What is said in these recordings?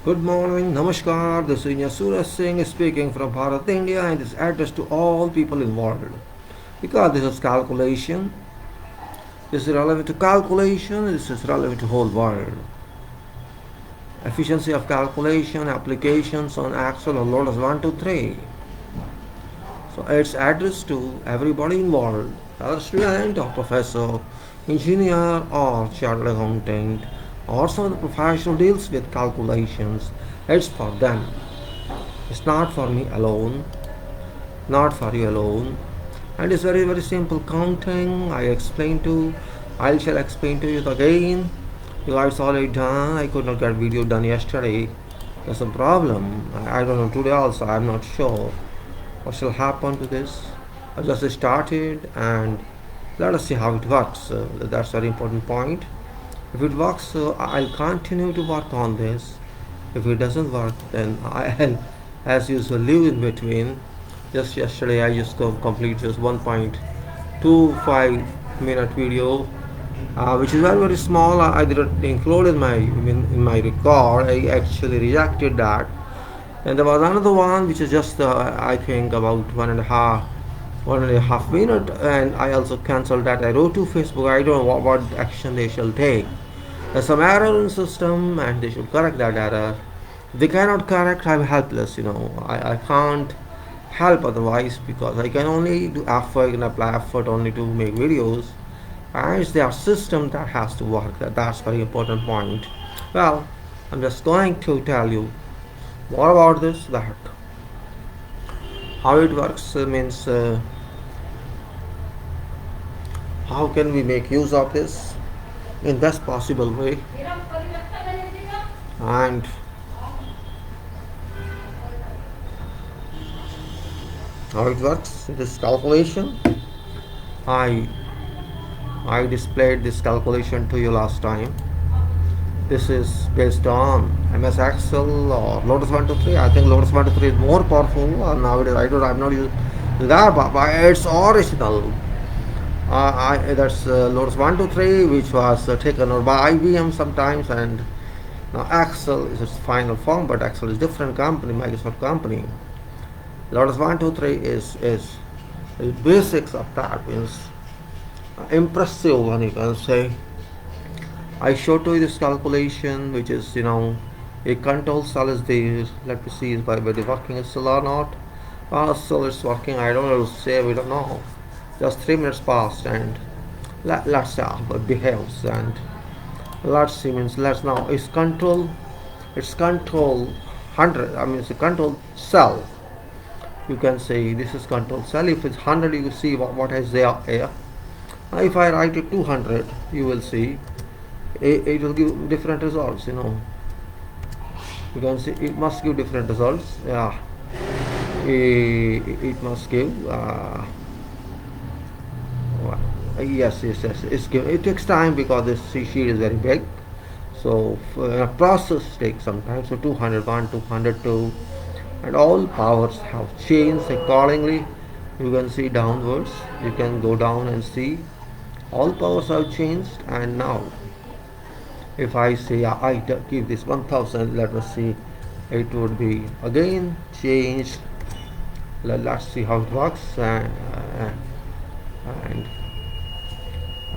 Good morning, Namaskar. This is Suraj Singh speaking from Bharat, India, and this address to all people involved. Because this is calculation, this is relevant to calculation, this is relevant to whole world. Efficiency of calculation, applications on Excel or Lotus 123. So it's addressed to everybody involved, whether student or professor, engineer or chartered accountant, or some of the professional deals with calculations. It's for them. It's not for me alone, not for you alone. And it's very, very simple counting. I shall explain to you again. Because it's already done. I could not get video done yesterday. There's a problem. I don't know today also. I'm not sure what shall happen to this. I just started and let us see how it works. That's a very important point. If it works, I'll continue to work on this. If it doesn't work, then I'll, as usual, leave in between. Just yesterday, I just complete just 1.25 minute video, which is very very small. I didn't include in my record. I actually rejected that. And there was another one which is just I think about 1.5 minute, and I also cancelled that. I wrote to Facebook. I don't know what action they shall take. There's some error in the system, and they should correct that error. If they cannot correct, I'm helpless. I can't help otherwise, because I can only do effort, I can apply effort only to make videos, and it's their system that has to work. That's very important point. Well, I'm just going to tell you more about this, that how it works, means how can we make use of this in best possible way, and how it works. This calculation, I displayed this calculation to you last time. This is based on MS Excel or Lotus 123. I think Lotus 123 is more powerful nowadays. I'm not using that, but it's original. That's Lotus 123, which was taken over by IBM sometimes, and now Excel is its final form, but Excel is different company, Microsoft company. Lotus 123 is the basics of that, means impressive one, you can say. I showed to you this calculation, which is a control cell is there. Let me see if it's working still or not. Still it's working. I don't know to say, we don't know. Just 3 minutes passed, and let's see how it behaves, and let's see, means let's now it's control 100. I mean, it's a control cell. You can say this is control cell. If it's 100, you see what is there here. If I write it 200, you will see it will give different results. You can see it must give different results. Yeah, it must give yes, it takes time because this sheet is very big, so process takes some time. So 201, 202, and all powers have changed accordingly. You can see downwards, you can go down and see all powers have changed. And now if I say I give this 1000, let us see, it would be again changed. Let's see how it works. And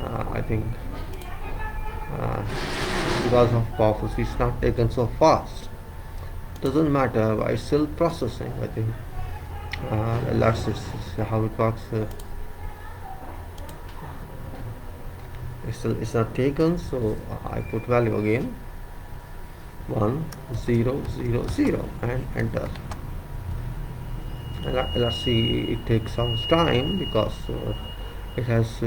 I think because of powerful, it's not taken so fast. Doesn't matter, but it's still processing, I think. Let's see how it works. It's not taken, so I put value again, 1 0 0 0, and enter. And let's see, it takes some time because it has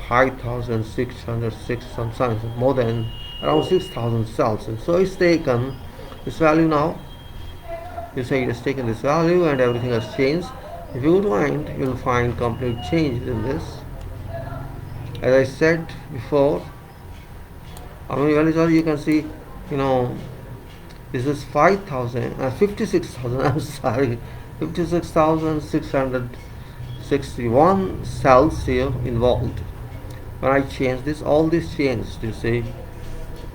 5,606, sometimes more than around 6,000 cells, and so it's taken this value. Now you say it has taken this value and everything has changed. If you find, you'll find complete change in this. As I said before, how many values are you can see? This is 56,000. I'm sorry, 56,661 cells here involved. When I change this, all this changed. You see,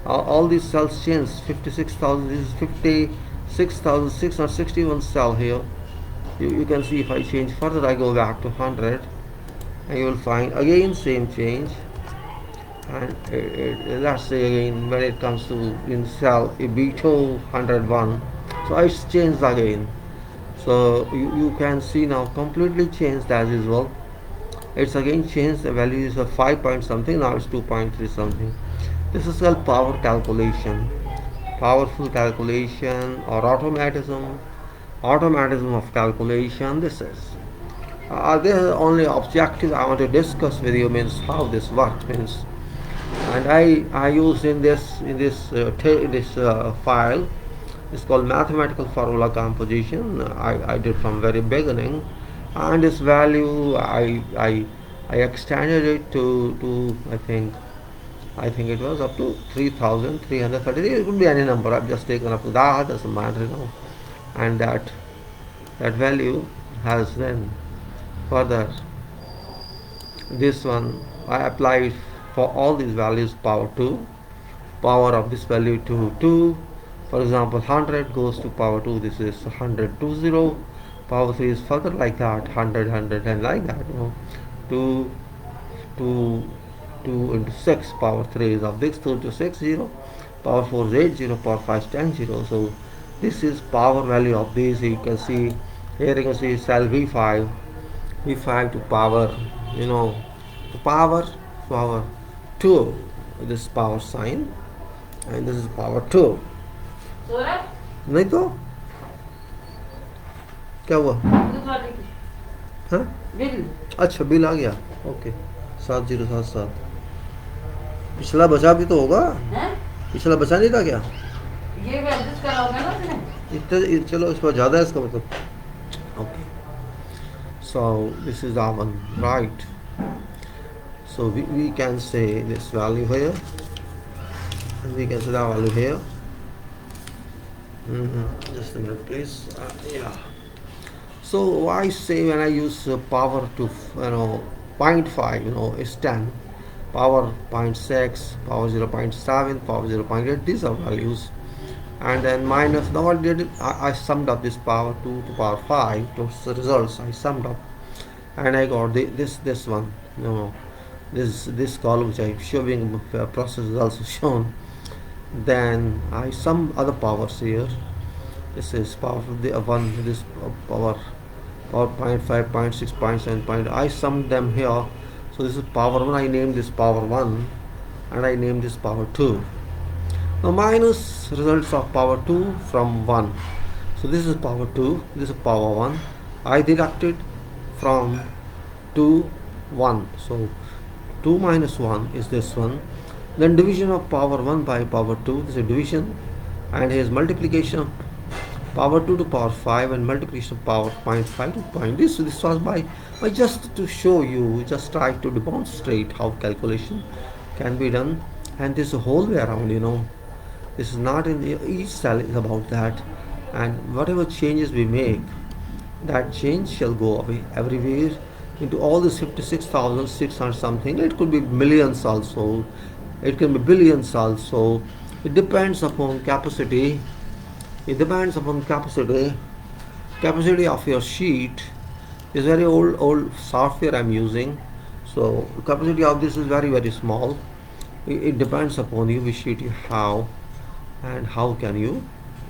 all these cells change. 56,000, this is 56,661 cell here. You can see if I change further, I go back to 100, and you will find again same change. And let's say again when it comes to in cell B2 101, so I changed again. So you can see now completely changed as usual. It's again changed, the value is a 5 point something, now it's 2.3 something. This is called power calculation, powerful calculation or automatism of calculation. This is the only objective I want to discuss with you, means how this works, means. And I used in this file, it's called mathematical formula composition. I did from very beginning, and this value I extended it to I think it was up to 3,330. It could be any number. I've just taken up to that, doesn't matter, and that value has then further this one I applied for all these values power 2, power of this value to 2. For example, 100 goes to power 2, this is 100 20, power 3 is further like that, 100 and like that, 2 into 6, power 3 is of this 2 to 6 0, power 4 is 80, power 5 is 10 0. So this is power value of these. You can see here, you can see cell V5 to power, to power 2, this is power sign, and this is power 2. नहीं तो क्या हुआ? हाँ? अच्छा bill आ गया, okay 7077। पिछला बचा भी तो होगा, पिछला बचा नहीं था क्या? ये भी एडजस्ट करा होगा ना उसने? इतना चलो इस पर ज़्यादा है इसका मतलब, okay. So this is our one, right? So we can say this value here, and we can say that value here. Just a minute, please. Yeah. So I say when I use power to 0.5, it's 10. Power 0.6, power 0.7, power 0.8. These are values. And then minus. Now what did I summed up this power 2 to power 5. Those results I summed up, and I got this one. This column which I'm showing process is also shown. Then I sum other powers here. This is power of the one. This power 0.5, 0.6, 0.7. I summed them here. So this is power 1. I named this power 1, and I named this power 2. Now minus results of power 2 from 1. So this is power 2. This is power 1. I deducted from 2 1. So 2 minus 1 is this one. Then division of power 1 by power 2, this is division, and here is multiplication of power 2 to power 5 and multiplication of power 0.5 to 0. This was by just to show you, just try to demonstrate how calculation can be done, and this whole way around, this is not in each cell is about that, and whatever changes we make, that change shall go away everywhere into all this 56,600 something. It could be millions also. It can be billions also. It depends upon capacity. It depends upon capacity. Capacity of your sheet is very old software I'm using. So capacity of this is very small. It depends upon you which sheet you have and how can you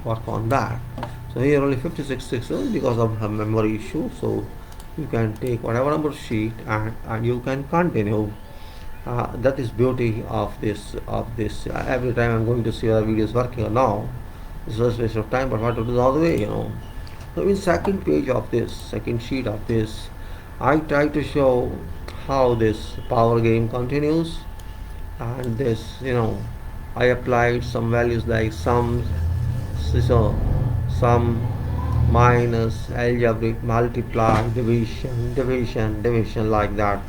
work on that. So here only 56,600 because of a memory issue. So you can take whatever number sheet and you can continue. That is beauty of this. Every time I'm going to see other videos working or now, it's just waste of time, but what to do all the way, So in second page of this, second sheet of this, I try to show how this power game continues, and this, I applied some values like sum, minus, algebraic, multiply, division like that.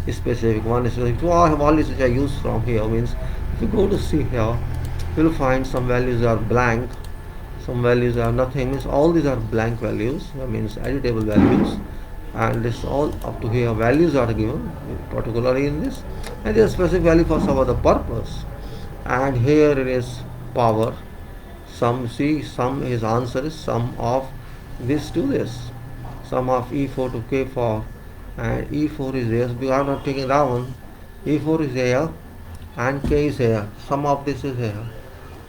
Specific one is specific. So all values which I use from here means if you go to see here, you'll find some values are blank, some values are nothing, means all these are blank values, that means editable values, and this all up to here values are given particularly in this, and there's a specific value for some other purpose, and here it is power sum. See, sum, his answer is sum of this to this, sum of E4 to K4, and E4 is there, we are not taking that one. E4 is here and K is here, sum of this is here.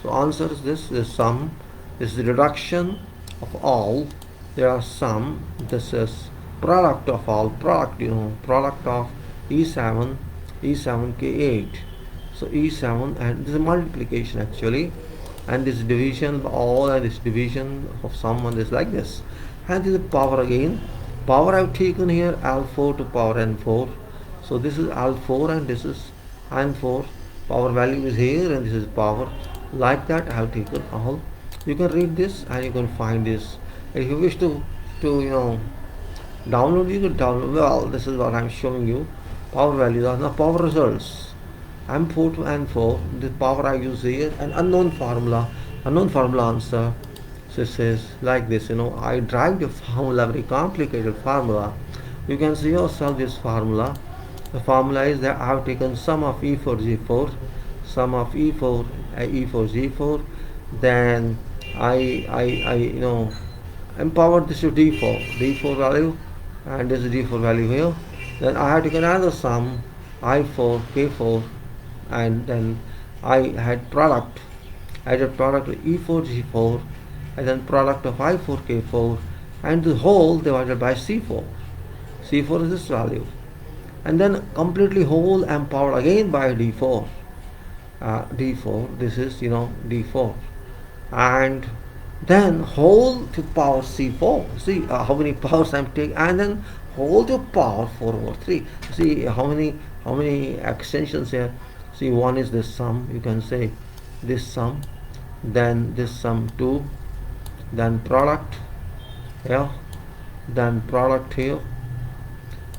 So answer is this sum, this is reduction of all, there are sum, this is product of all, product, product of E7, E7 K8. So E7, and this is multiplication actually, and this division of all, and this division of sum, and this like this, and this is power again. Power I have taken here L4 to power N4. So this is L4 and this is N4. Power value is here and this is power. Like that I have taken all. You can read this and you can find this. If you wish to download, you can download. Well, this is what I am showing you. Power values are now power results. M4 to N4. The power I use here, and unknown formula answer. So it says like this, I derived a formula, very complicated formula. You can see yourself this formula. The formula is that I have taken sum of E4 G4, sum of E4 G4, then I empowered this to D4 value, and this is D4 value here. Then I had taken another sum I4 K4, and then I had product. I had a product of E4 G4, and then product of I4 K4, and the whole divided by C4. C4 is this value, and then completely whole empowered again by D4. D4, this is D4, and then whole to power C4. See how many powers I'm taking, and then whole to power 4 over 3. See how many extensions here. See, one is this sum, you can say this sum, then this sum 2, then product here, then product here,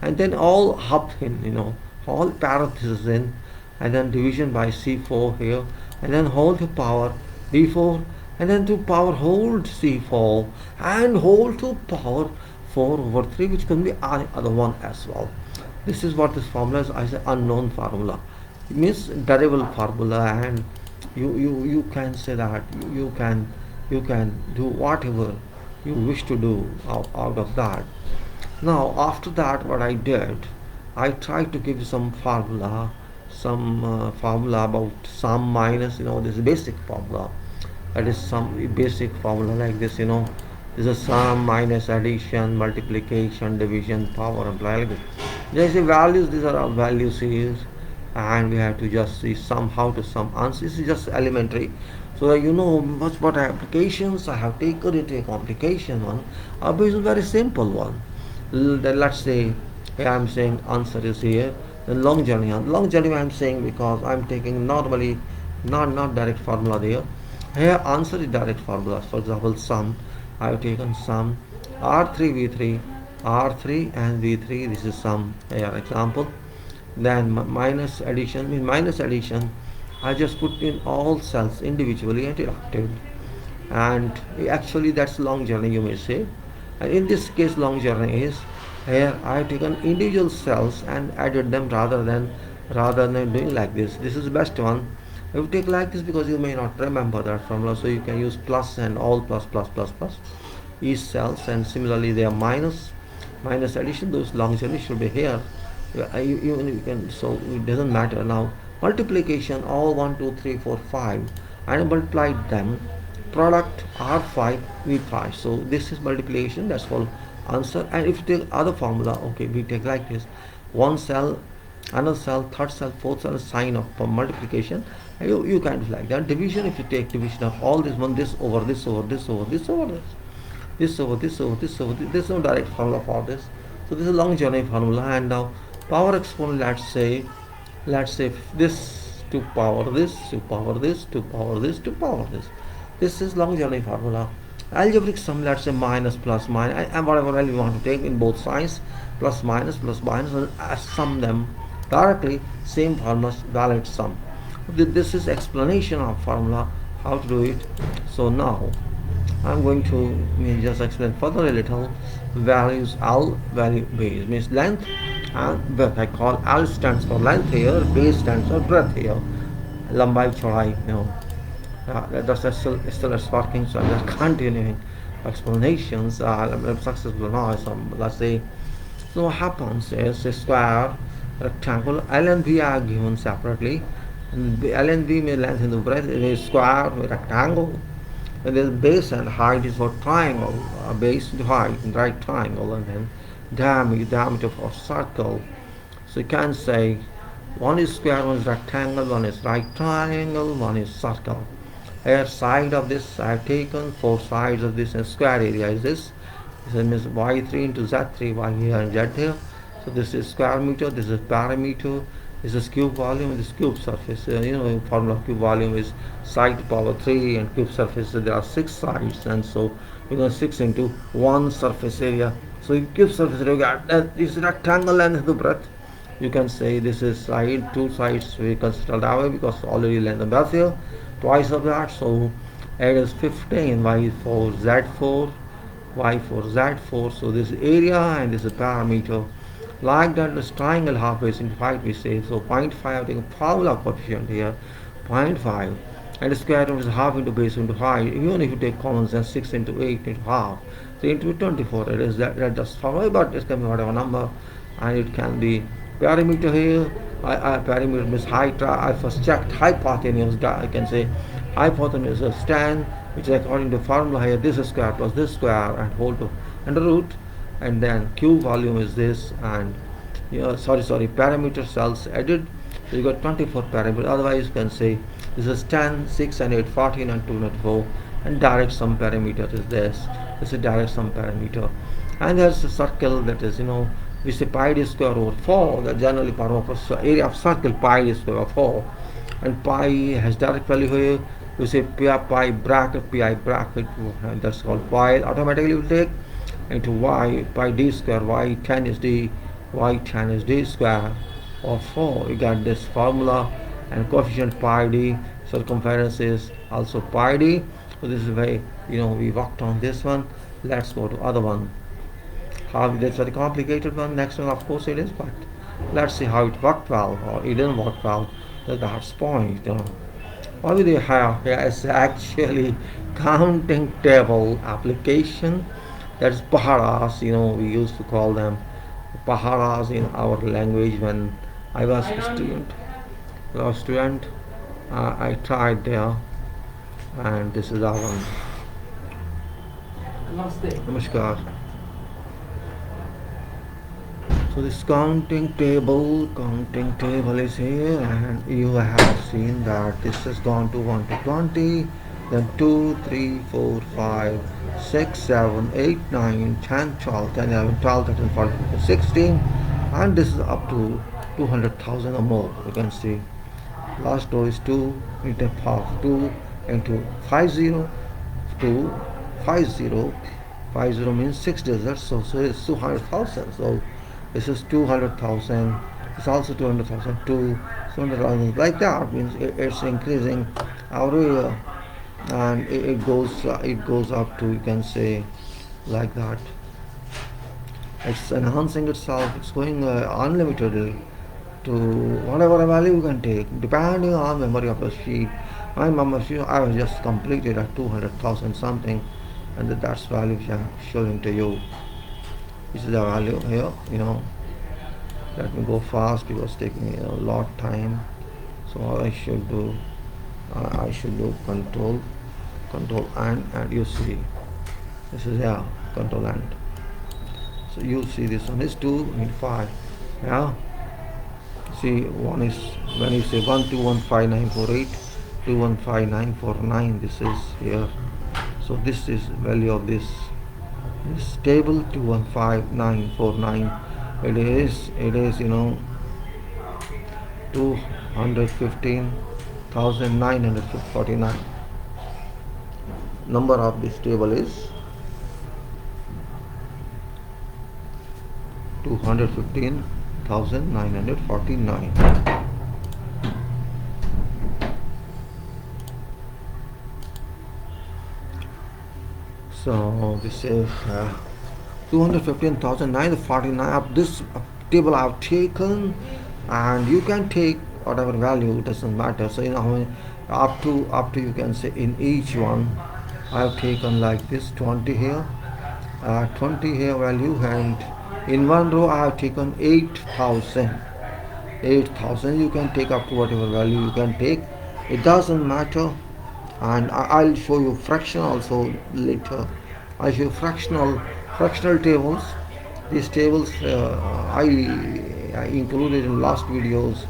and then all hub in, all parentheses in, and then division by C4 here, and then whole to power D4, and then to power whole C4, and whole to power 4 over 3, which can be other one as well. This is what this formula is. I say unknown formula. It means variable formula, and you can say that you can do whatever you wish to do out of that. Now after that, what I did, I tried to give you some formula, about sum minus, this is basic formula. That is some basic formula like this, this is sum minus addition, multiplication, division, power, and like this. There is values, these are all values here, and we have to just see how to sum answer. This is just elementary, so that you know what applications I have taken into a complication one. This is a very simple one. Then let's say here I am saying answer is here. Then long journey I am saying because I am taking normally not direct formula there. Here answer is direct formulas. For example, sum, I have taken sum R3 V3, R3 and V3. This is sum here example. Then minus addition means minus addition. I just put in all cells individually and deducted, and actually that's long journey, you may say. And in this case, long journey is here I have taken individual cells and added them rather than doing like this. This is the best one. You take like this because you may not remember that formula, so you can use plus and all plus each cells, and similarly they are minus addition. Those long journey should be here. You can, so it doesn't matter. Now multiplication, all 1 2 3 4 5, and multiplied them, product R5 V5. So this is multiplication, that's called answer. And if you take other formula, okay, we take like this: one cell, another cell, third cell, fourth cell, sign of multiplication. You kind of like that. Division, if you take division of all this one, this over this over this over this over this, this over this over this over this. There's no direct formula for this. So this is a long journey formula. And now power exponent, let's say this to power this to power this to power this to power this. This is long journey formula. Algebraic sum, let's say minus plus minus, and whatever value you want to take in both signs, plus minus, and sum them directly, same formula, valid sum. This is explanation of formula, how to do it. So now I'm going to just explain further a little. Values, L value base means length, and width. I call L stands for length here, base stands for breadth here. lambai chaurai, that's still it's working. So I'm just continuing explanations. I'm successful now. So let's say, so what happens is a square, rectangle, L and B are given separately. And L and B may length in the breadth is square, rectangle. And then base and height is for triangle, base and height, and right triangle, and then diameter for circle. So you can say one is square, one is rectangle, one is right triangle, one is circle. Here side of this I have taken four sides of this, and square area is this. This means y3 into z3, y here and z here. So this is square meter, this is parameter, this is cube volume, this is cube surface. Formula of cube volume is side to power 3, and cube surface, there are 6 sides, and so we're going to 6 into 1 surface area. So cube surface area, this is rectangle length the breadth. You can say this is side, 2 sides we consider that way because already length and breadth here, twice of that. So it is 15, y4 z4, y4 z4. So this is area and this is parameter. Like that, this triangle half base into height we say. So 0.5, I take a formula coefficient here, 0.5, and the square root is half into base into height. Even if you take common sense, 6 into 8 into half, so into 24. It is that just formula, but it can be whatever number, and it can be perimeter here. Perimeter means height. I first checked hypotenuse. I can say hypotenuse is 10, which is according to formula here. This is square plus this square and whole to under root. And then cube volume is this, and parameter cells added, so you got 24 parameters. Otherwise you can say this is 10, 6 and 8, 14 and 2 not 4, and direct sum parameter is this is direct sum parameter. And there's a circle that is, we say pi d square over 4, that generally area of circle pi d square over 4, and pi has direct value here. We say pi bracket, and that's called pi. Automatically will take into y pi d square, y10 is d square or 4. You got this formula, and coefficient pi d, circumference is also pi d. So this is very, we worked on this one. Let's go to other one. How that's very complicated one. Next one, of course, it is, but let's see how it worked well or it didn't work well. That's the point. What do they have here is actually counting table application. That's paharas, we used to call them paharas in our language when I was a student. I tried there, and this is our one. Namaskar. So this counting table is here, and you have seen that this has gone to 1 to 20, then 2, 3, 4, 5, 6, 7, 8, 9, 10, 12, 10, 11, 12, 13, 14, 15, 16, and this is up to 200,000 or more. You can see last row is 2 into half, 2 into 50, 2, 50, 50 means 6 digits, so it's 200,000. So this is 200,000, it's also 200,000, 200,000, like that means it's increasing every year, and it goes up to, you can say, like that. It's enhancing itself, it's going unlimited to whatever value you can take, depending on memory of the sheet. My memory sheet I was just completed at 200,000 something, and that's value which I'm showing to you. This is the value here. Let me go fast because it's taking a lot of time. So what I should do, control and you see this is control and. So you see this one is 2 in 5. See, one is when you say 1215948, 215949. This is here. So this is value of this table 215949. It is 215,949. Number of this table is 215,949. So this is 215,949 of this table I've taken, and you can take whatever value, it doesn't matter. So up to you can say in each one I have taken like this 20 here, 20 here value, and in one row I have taken 8,000. 8,000 you can take up to whatever value you can take, it doesn't matter. And I'll show you fraction also later. I'll show you fractional tables. These tables I included in last videos.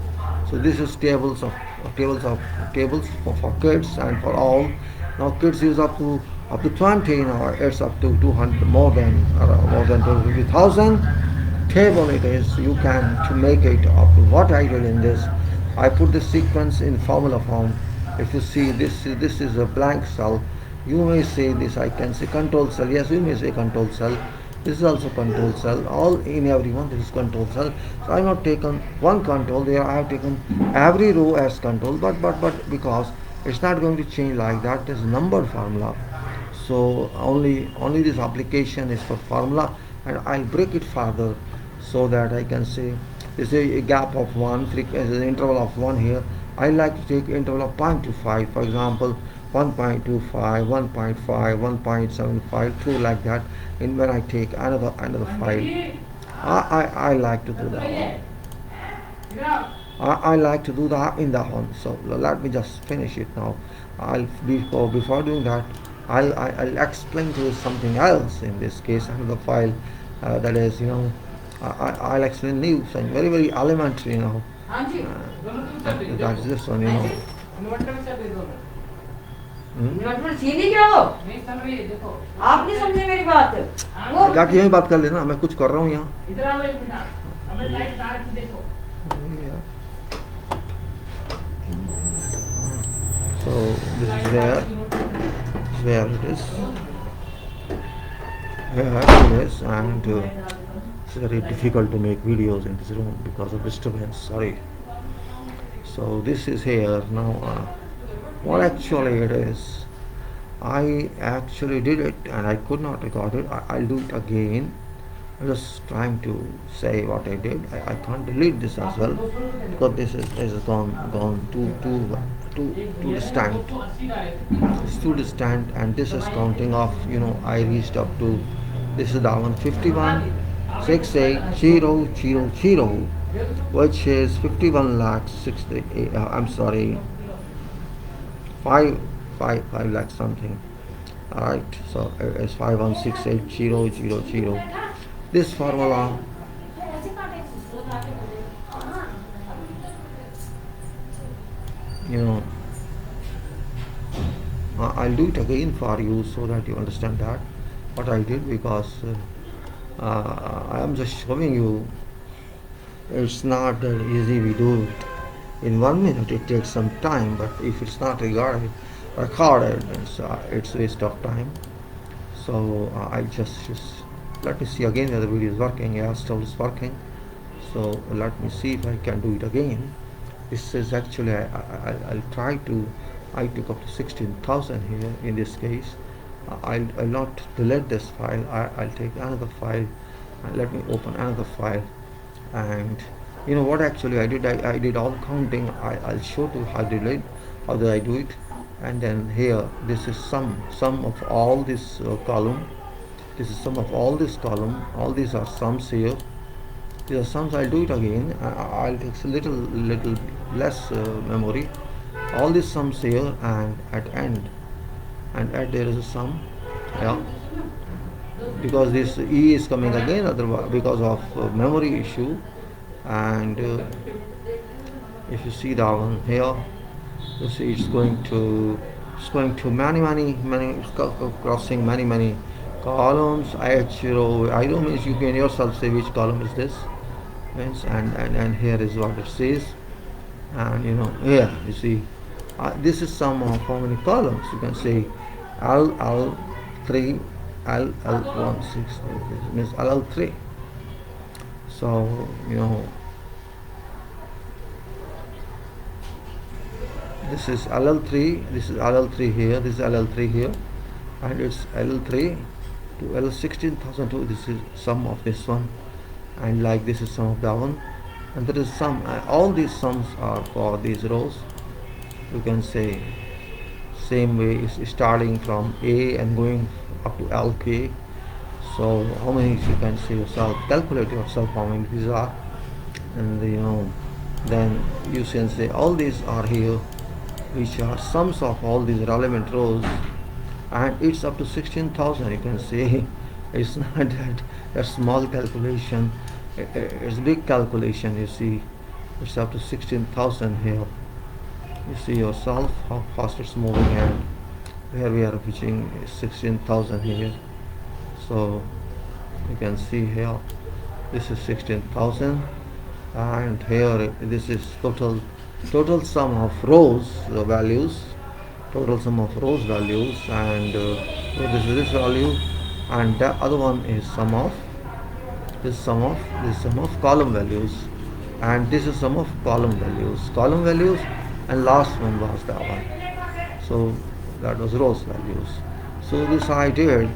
So this is tables for kids and for all. Now kids use up to 20. Now it's up to 200, more than 250,000 table it is. You can to make it up. What I did in this, I put the sequence in formula form. If you see this is a blank cell. You may say this, I can say control cell. Yes, you may say control cell. This is also control cell. All in everyone, this is control cell. So I have not taken one control there. I have taken every row as control. But because it's not going to change like that. There's number formula. So only this application is for formula, and I'll break it further so that I can say this is a gap of 1, an interval of 1 here. I like to take interval of 0.25, for example 1.25, 1.5, 1.75, 2 like that. And when I take another file, I like to do that one. I like to do that in that one. So let me just finish it now. Before doing that, I'll explain to you something else. In this case, another file that is, I'll explain new thing, very elementary, that's this one, आपने समझे मेरी बात? जाके यही बात कर लेना, मैं कुछ कर रहा हूँ यहाँ. So this is where it is. Where it is, and it's very difficult to make videos in this room because of disturbance. Sorry. So this is here now. What actually it is, I actually did it and I could not record it. I'll do it again. I'm just trying to say what I did. I can't delete this as well because this is gone too distant. It's too distant, and this is counting off. I reached up to, this is down 51,68,000, which is 51 lakhs 68. I'm sorry, 5 lakhs something. Alright, so it's 5168,000. This formula, I'll do it again for you so that you understand that what I did, because I am just showing you. It's not that easy. We do it in 1 minute. It takes some time, but if it's not recorded, it's waste of time. So I just let me see again whether the video is working. Yeah, still is working. So let me see if I can do it again. This is actually I'll try to. I took up to 16,000 here in this case. I'll not delete this file. I'll take another file and let me open another file. And what actually I did, I did all counting. I'll show you how did I do it. And then here, this is sum of all this column. This is sum of all this column. All these are sums here. These are sums. I'll do it again. I'll take a little less memory. All these sums here, and at end there is a sum. Yeah, because this E is coming again, otherwise because of memory issue. And if you see that one here, you see it's going to many crossing many columns. I don't mean you can yourself say which column is this means, and here is what it says. And here you see this is sum of how many columns. You can say L3 L16 means L3. So this is LL3, this is LL3 here, this is LL3 here, and it's LL3 to L16,002. This is sum of this one, and like this is sum of that one. and there is sum. All these sums are for these rows. You can say same way is starting from A and going up to LK. So how many you can say yourself, calculate yourself how many these are, and then you can say all these are here, which are sums of all these relevant rows, and it's up to 16,000. You can say it's not that small calculation, it's big calculation. You see, it's up to 16,000 here. You see yourself how fast it's moving, and where we are reaching 16,000 here. So you can see here this is 16,000, and here this is total sum of rows values, total sum of rows values, and so this is this value, and the other one is sum of sum of column values, and this is sum of column values, and last one was that one. So that was rows values. So this I did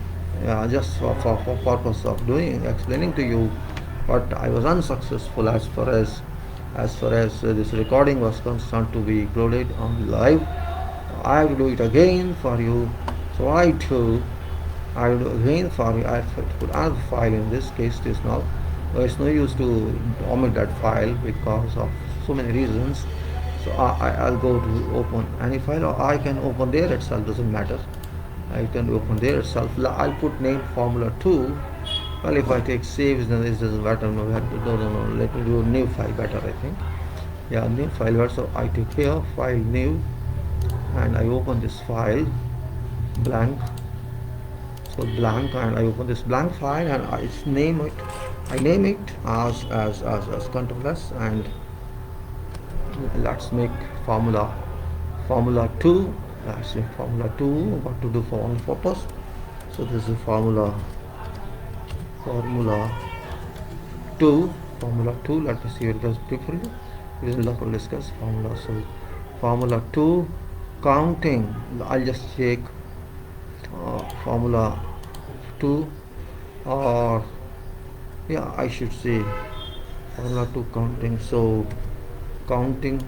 just for purpose of explaining to you, but I was unsuccessful as far as this recording was concerned to be uploaded on live. I will do it again for you. So I will do again for you. I have to put another file. In this case it is now. It's no use to omit that file because of so many reasons. So I'll go to open any file, or I can open there itself, doesn't matter. I can open there itself. I'll put name formula 2. Well, if I take saves, then this doesn't matter. No, let me do new file better, I think. Yeah, new file better. So I take here file new, and I open this file blank. So blank, and I open this blank file, and I name it as control S, and let's make formula 2. Let's make formula 2. What to do for one purpose. So this is formula 2. Let me see what it does differently. We will discuss formula. So formula 2 counting. I'll just check formula 2, or yeah, I should say formula 2 counting. So counting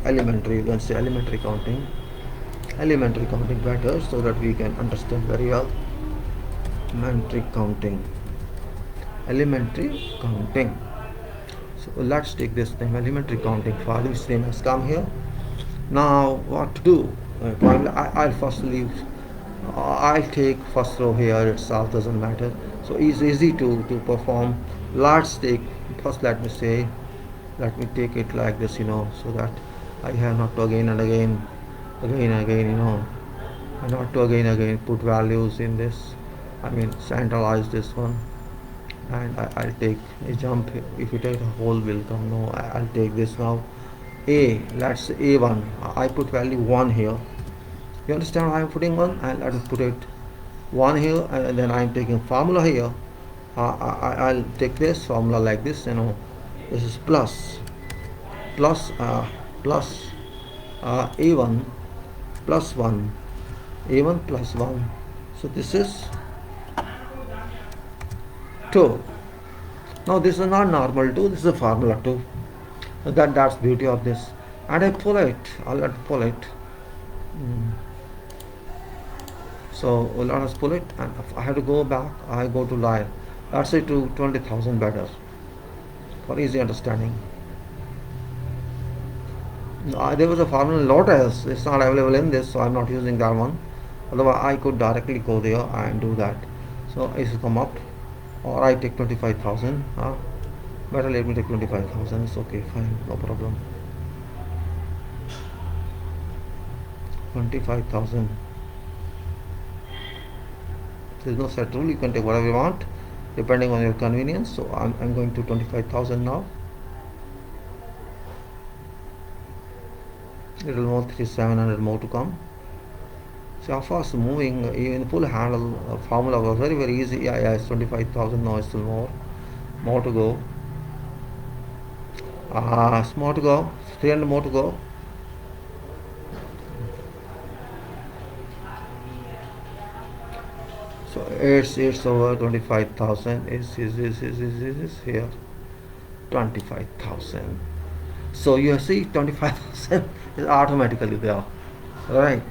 elementary, you can say elementary counting better, so that we can understand very well. Elementary counting. So let's take this thing, elementary counting file. This name has come here. Now what to do? I'll first leave. I'll take first row here itself, doesn't matter. So it's easy to perform. Let's take first. Let me take it like this, so that I have not to again and again, and not to again put values in this. I mean, centralize this one, and I'll take a jump. If you take a whole will come. No, I'll take this now. Let's say A1. I put value 1 here. You understand why I'm putting 1? I'll put it 1 here, and then I'm taking formula here. I'll take this formula like this. This is plus A1 plus 1, A1 plus 1. So this is 2. Now this is not normal 2, this is a formula 2. That's beauty of this. And I pull it. I'll pull it. So let us pull it, and if I have to go back, I go to line. Let's say to 20,000 better for easy understanding. There was a formula in Lotus. It's not available in this, so I'm not using that one. Otherwise, I could directly go there and do that. So it will come up, or I take 25,000. Better let me take 25,000. It's okay, fine, no problem. 25,000. There's no set rule. You can take whatever you want, depending on your convenience. So I'm going to 25,000 now. Little more, 3,700 more to come. So how fast moving? Even full handle formula was very easy. Yeah, it's 25,000 now. It's still more to go. It's more to go. 300 more to go. So it's over 25,000 is here. 25,000. So you see 25,000 is automatically there, right?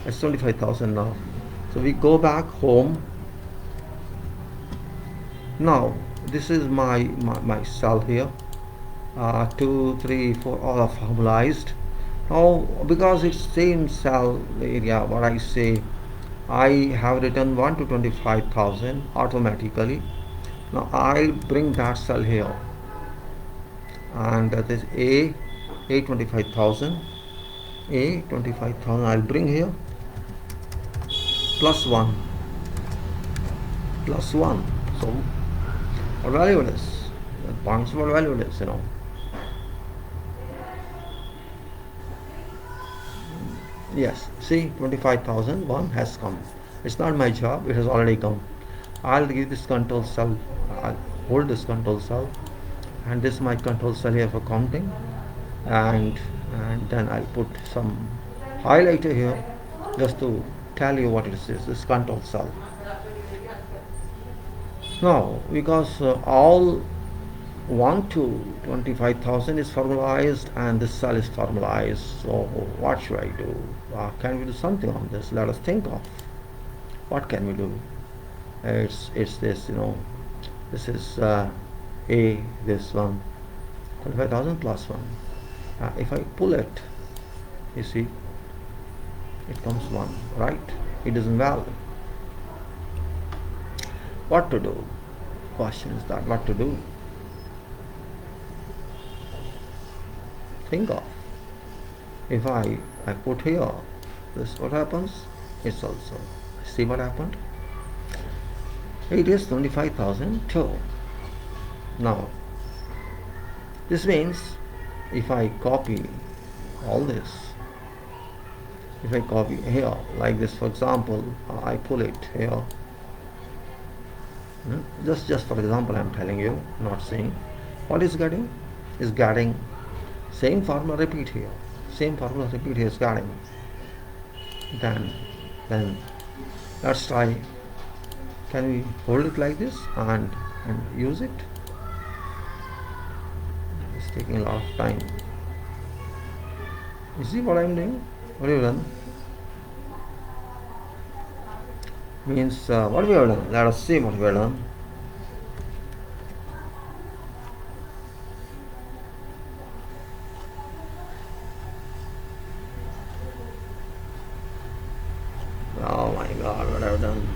It's 25,000 now. So we go back home. Now this is my cell here. 2, 3, 4, all are formalized. Now because it's same cell area, what I say, I have written 1 to 25,000 automatically. Now I'll bring that cell here, and that is A 25,000. A 25,000 I'll bring here, plus 1, plus 1. So what value it is? The points what value it is, Yes, see 25,001 has come. It's not my job, it has already come. I'll give this control cell, I'll hold this control cell, and this is my control cell here for counting, and then I'll put some highlighter here just to tell you what it is, this control cell. Now because all 1 to 25,000 is formalized and this cell is formalized, so what should I do? Can we do something on this? Let us think of what can we do. It's this, this is A, this one, 25,000 plus 1. If I pull it, you see it comes 1, right? It isn't valid. What to do? Question is that what to do? Think of. If I put here, this what happens? It's also, see what happened? It is 25,002. Now this means if I copy all this, if I copy here like this, for example, I pull it here, just for example I'm telling you, not saying what is getting, is getting same formula repeat here, same formula repeat here is getting. Then let's try, can we hold it like this and use it? It's taking a lot of time. You see what I'm doing? What have you done? Means what we have done. Let us see what we have done. Oh my God, what I've done.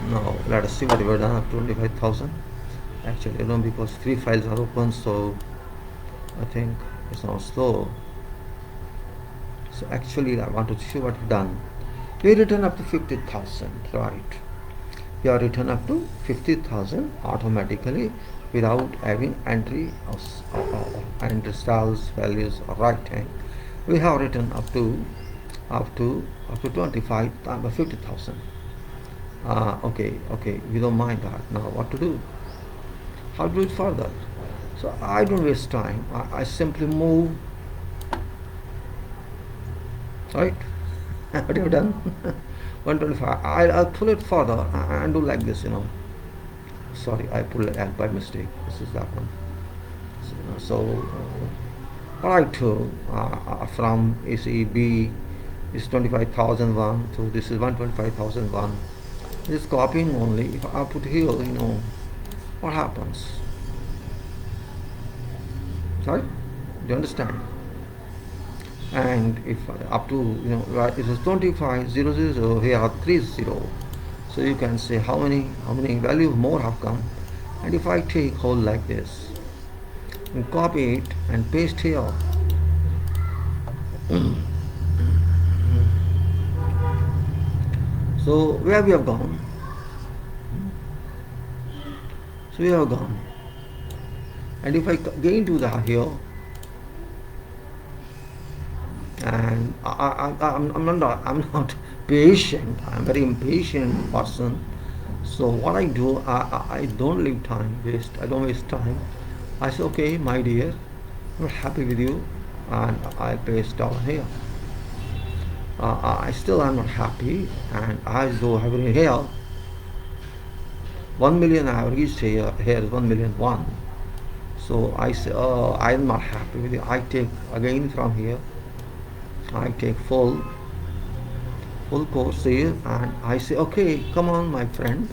Now let us see what we have done. 25,000. Actually, because 3 files are open, so I think it's not slow. So actually, I want to show what we've done. We return up to 50,000, right? We are return up to 50,000 automatically without having entry of entry styles, values, or writing. We have written up to 25 times 50,000. Okay, we don't mind that. Now what to do? How to do it further? So I don't waste time. I simply move. Right? What you have done? 125. I'll pull it further and do like this, Sorry, I pulled it out by mistake. This is that one. So what I do from B is 25,001 to this is 125,001. This copying only. If I put here, what happens? Sorry? Do you understand? And if up to right, it is 25,000, here are 30. So you can say how many values more have come. And if I take whole like this and copy it and paste here, so where we have gone? So we have gone. And if I again do that here, and I'm not patient. I'm very impatient person. So what I do, I don't leave time waste. I don't waste time. I say, okay, my dear, I'm not happy with you, and I paste down here. I still am not happy, and I go over here. 1 million I have reached here. Here is 1,000,001. So I say, I am not happy with it. I take again from here. I take full course here, and I say, okay, come on, my friend.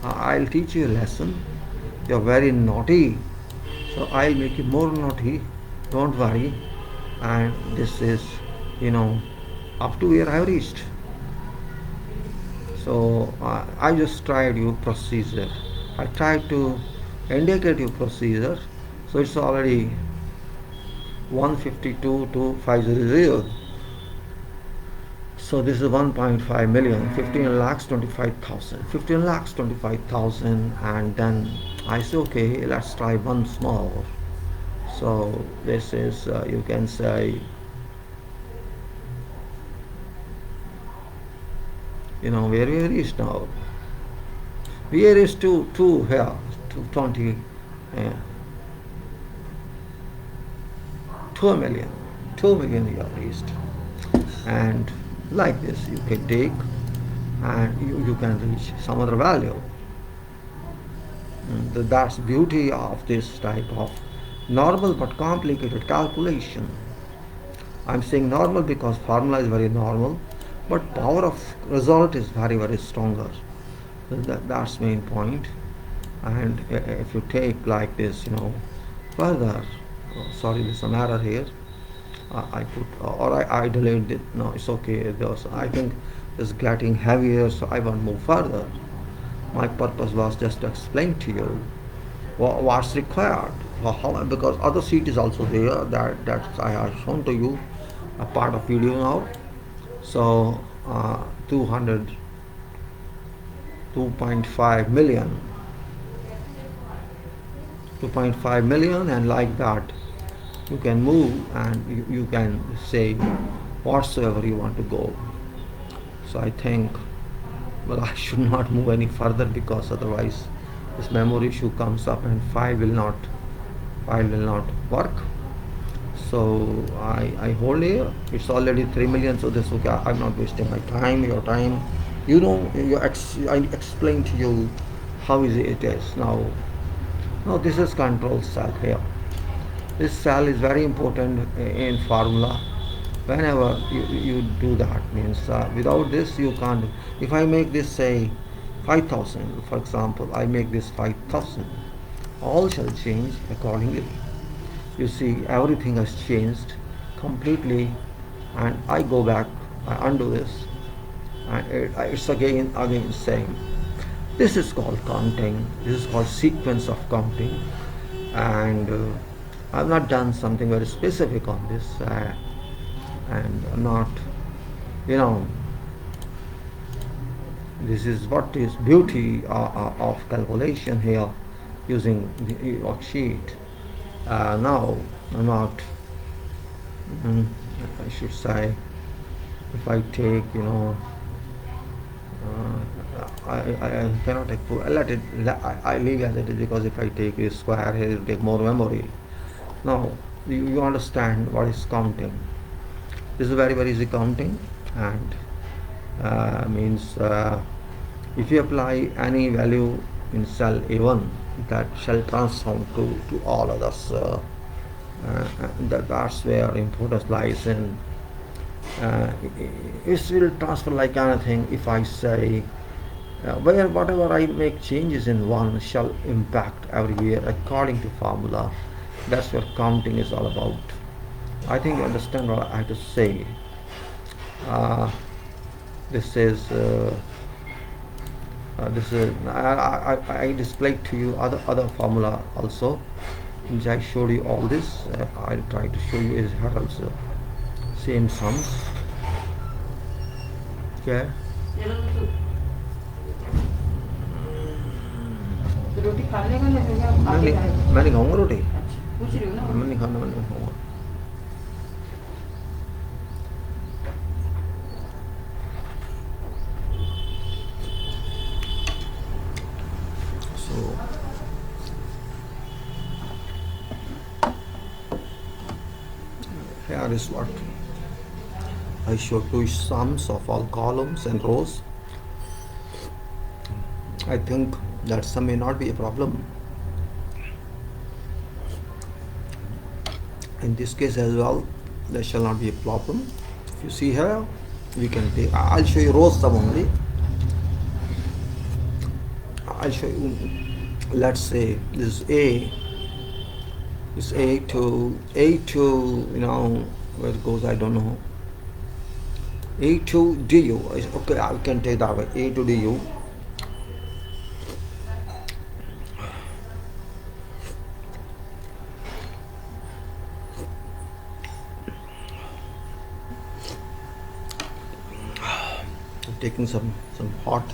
I'll teach you a lesson. You're very naughty, so I'll make you more naughty. Don't worry. And this is, up to where I have reached. So I just tried your procedure. I tried to indicate your procedure. So it's already 152 to 500. So this is 1.5 million, 15 lakhs 25,000, 15 lakhs 25,000, and then I say, okay, let's try once more. So this is, you can say, where we reached now. We reached to here, to 20, 2 million, 2 million we have reached. And like this you can take, and you can reach some other value. That's beauty of this type of normal but complicated calculation. I'm saying normal because formula is very normal, but power of result is very, very stronger. That's main point. And if you take like this, further, sorry, there's some error here. I put, or I delayed it. No, it's okay. I think it's getting heavier, so I won't move further. My purpose was just to explain to you what's required. Because other sheet is also there, that I have shown to you a part of video now. So 2.5 million, 2.5 million, and like that you can move, and you can say whatsoever you want to go. So I think, well, I should not move any further, because otherwise this memory issue comes up and file will not work. So I hold here. It's already 3 million, so this okay. I'm not wasting my time, your time. I explain to you how easy it is. Now this is control cell here. This cell is very important in formula. Whenever you do that, means without this you can't. If I make this, say, 5,000, for example, I make this 5,000, all shall change accordingly. You see, everything has changed completely, and I go back, I undo this, and it's again same. This is called counting. This is called sequence of counting, and I've not done something very specific on this, and I'm not, this is what is beauty of calculation here using the worksheet. Now I'm not, I should say, if I take, I cannot take, I leave as it is, because if I take a square here, it will take more memory. Now you understand what is counting. This is very, very easy counting, and means if you apply any value in cell A1, that shall transform to all others. That's where importance lies in. It will transfer like anything. If I say whatever I make changes in one shall impact everywhere according to formula. That's what counting is all about. I think you understand what I have to say. This is I displayed to you other formula also, which I showed you all this. I'll try to show you is also same sums. Okay. रोटी खा लेगा ना, जो आप आगे खाएगा। मैं नहीं खाऊंगा रोटी, पूछ रही हूँ ना। मैं नहीं खाना, मैं नहीं खाऊंगा। Here is what I showed two sums of all columns and rows. I think that sum may not be a problem. In this case as well, there shall not be a problem. If you see here, we can take, I'll show you row sum only. I'll show you, let's say this is A to, you know, where it goes, I don't know. A to du, okay, I can take that way, A to du. I'm taking some hot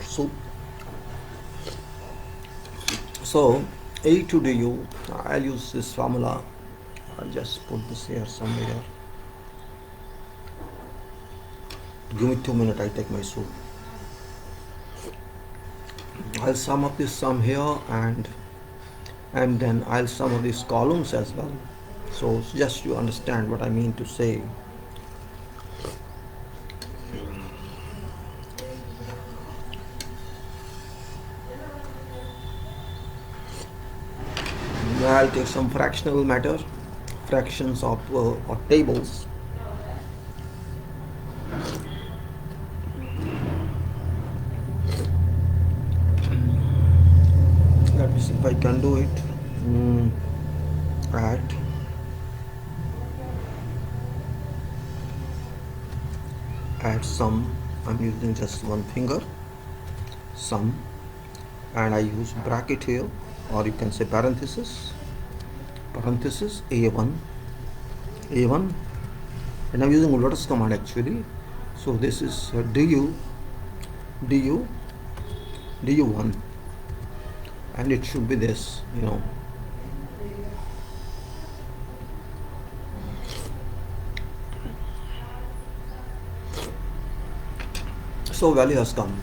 soup. So A to du, I'll use this formula. I'll just put this here somewhere. Give me 2 minutes, I take my soup. I'll sum up this sum here and then I'll sum up these columns as well. So just to understand what I mean to say. I'll take some fractional matter, fractions of or tables. Let me see if I can do it. Add sum. I'm using just one finger. Sum, and I use bracket here, or you can say parenthesis. Parenthesis A1, and I'm using Lotus command actually. So this is du1, and it should be this, you know. So value has come.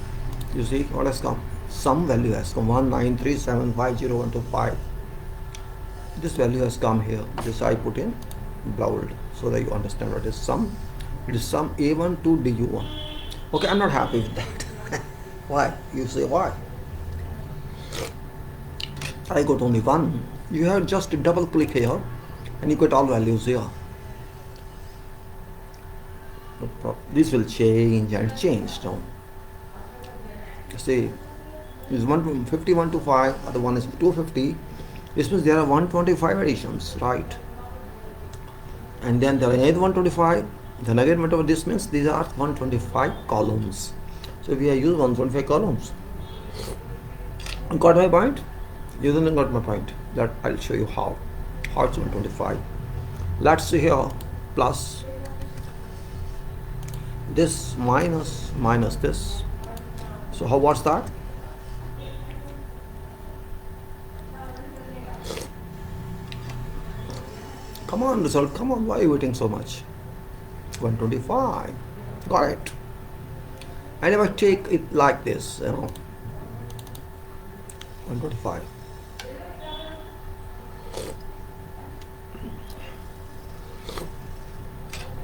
You see what has come? Some value has come, 193750125. This value has come here. This I put in bold so that you understand what is sum. It is sum A1 to du1. Okay, I'm not happy with that. Why? You say why? I got only one. You have just to double click here and you get all values here. This will change and change now. See, this is 151 to 5, other one is 250. This means there are 125 additions, right? And then there are another 125. Then again, whatever this means, these are 125 columns. So we have used 125 columns. Got my point? You didn't got my point. That I'll show you how. How it's 125. Let's see here, plus this minus this. So how what's that? Come on, result, come on, why are you waiting so much? 125. Got it. And if I take it like this, you know, 125.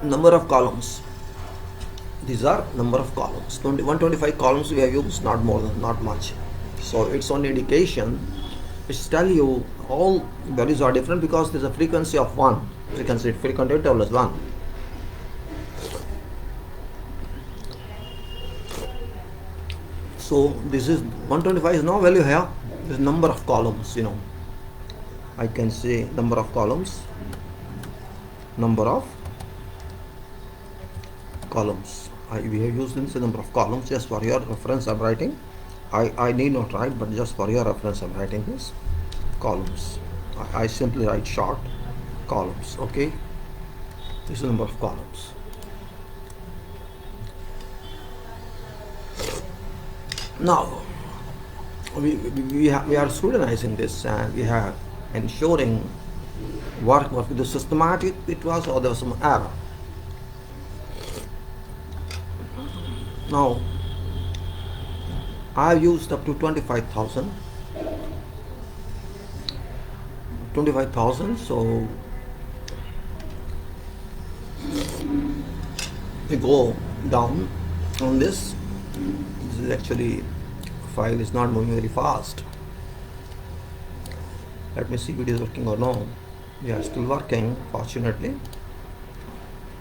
Number of columns. These are number of columns. 125 columns we have used, not more than, not much. So it's only indication which tell you all values are different because there's a frequency of 1. Frequency interval is 1. So this is 125 is no value here. This is number of columns, you know. I can say number of columns. Number of columns. We have used this number of columns just for your reference. I'm writing. I need not write, but just for your reference I'm writing this. Columns. I simply write short columns. Okay, this is the number of columns. Now we are scrutinizing this and we are ensuring what was the systematic it was or there was some error. Now I have used up to 25,000. So we go down on this. This is actually file is not moving very fast. Let me see if it is working or no. Yeah, still working, fortunately.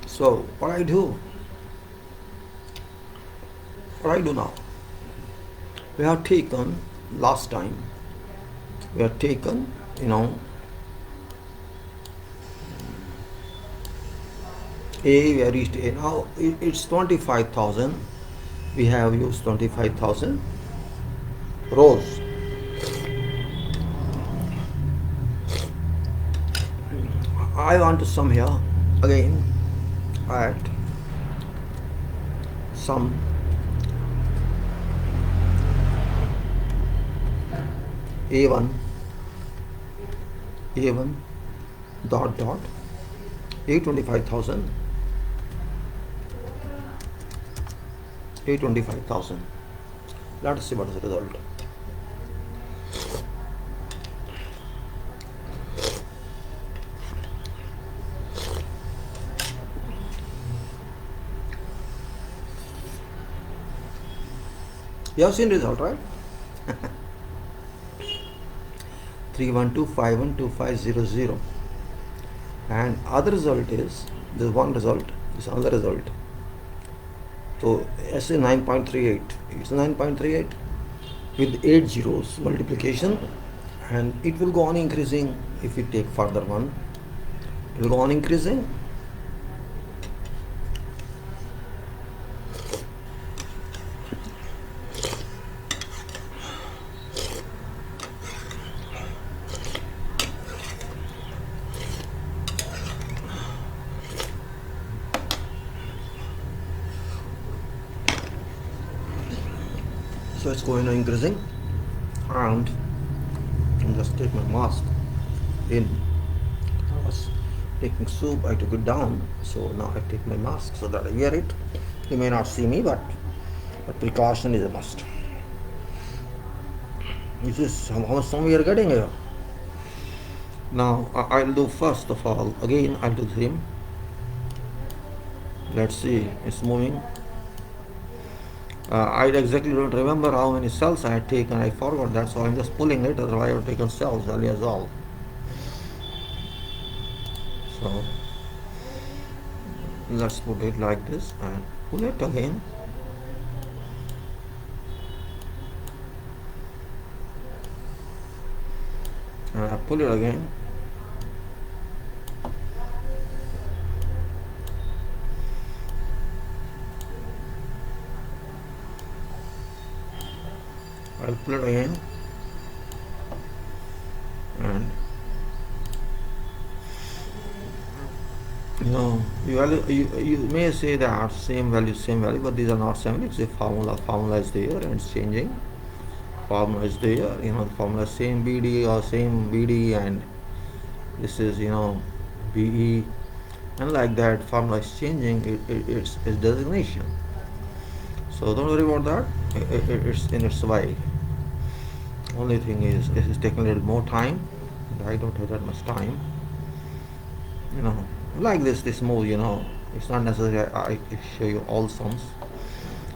So what I do now, we have taken last time, we have taken, A, we have reached A. Now it's 25,000. We have used 25,000 rows. I want to sum here again at sum A1 dot A25,000 A25,000. Let us see what is the result. You have seen result, right? 312512500, and other result is this one result, this another result. So SA 9.38, it's 9.38 with 8 zeros multiplication, and it will go on increasing if we take further one. It will go on increasing. So it's going on increasing, and I'll just take my mask in. I was taking soup, I took it down, so now I take my mask so that I wear it. You may not see me, but precaution is a must. This is how much sum we are getting here. Now I'll do first of all, again I'll do the same. Let's see, it's moving. I exactly don't remember how many cells I had taken. I forgot that, so I'm just pulling it. Otherwise I have taken cells earlier as well. So let's put it like this and pull it again. And I pull it again. I'll pull it again, and you may say that same value, but these are not same value. It's a formula is there and it's changing. Formula is there, the formula is same BD or same BD, and this is BE, and like that formula is changing. It's designation. So don't worry about that. It's in its way. Only thing is, it's taking a little more time. I don't have that much time. Like this move. It's not necessary I show you all sums.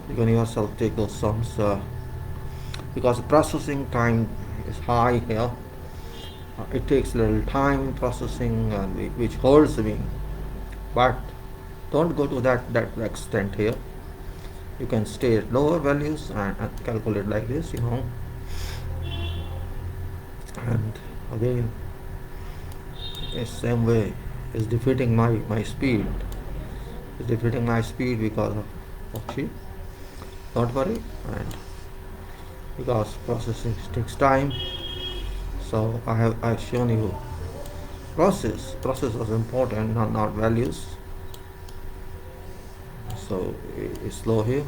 You can yourself take those sums because the processing time is high here. It takes a little time processing, which hurts me. But don't go to that extent here. You can stay at lower values and calculate like this, and again the same way is defeating my speed. It's defeating my speed because of sheet. Don't worry, and because processing takes time, so I've shown you process was important, not values. So it's slow here.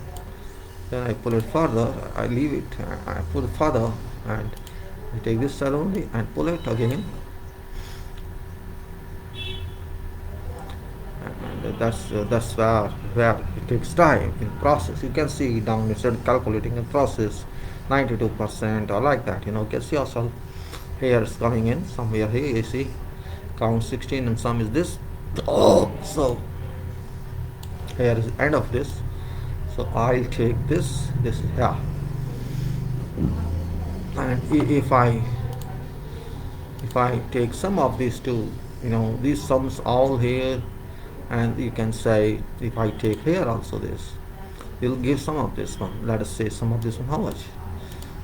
Then I pull it further, I leave it, I pull it further, and I take this cell only and pull it again. And that's where it takes time in process. You can see down, instead of calculating in process 92% or like that, you can see yourself here is coming in somewhere here. You see count 16 and some is this. So here is the end of this. So I'll take this is here. And if I take sum of these two, these sums all here, and you can say if I take here also this, it will give sum of this one. Let us say sum of this one how much?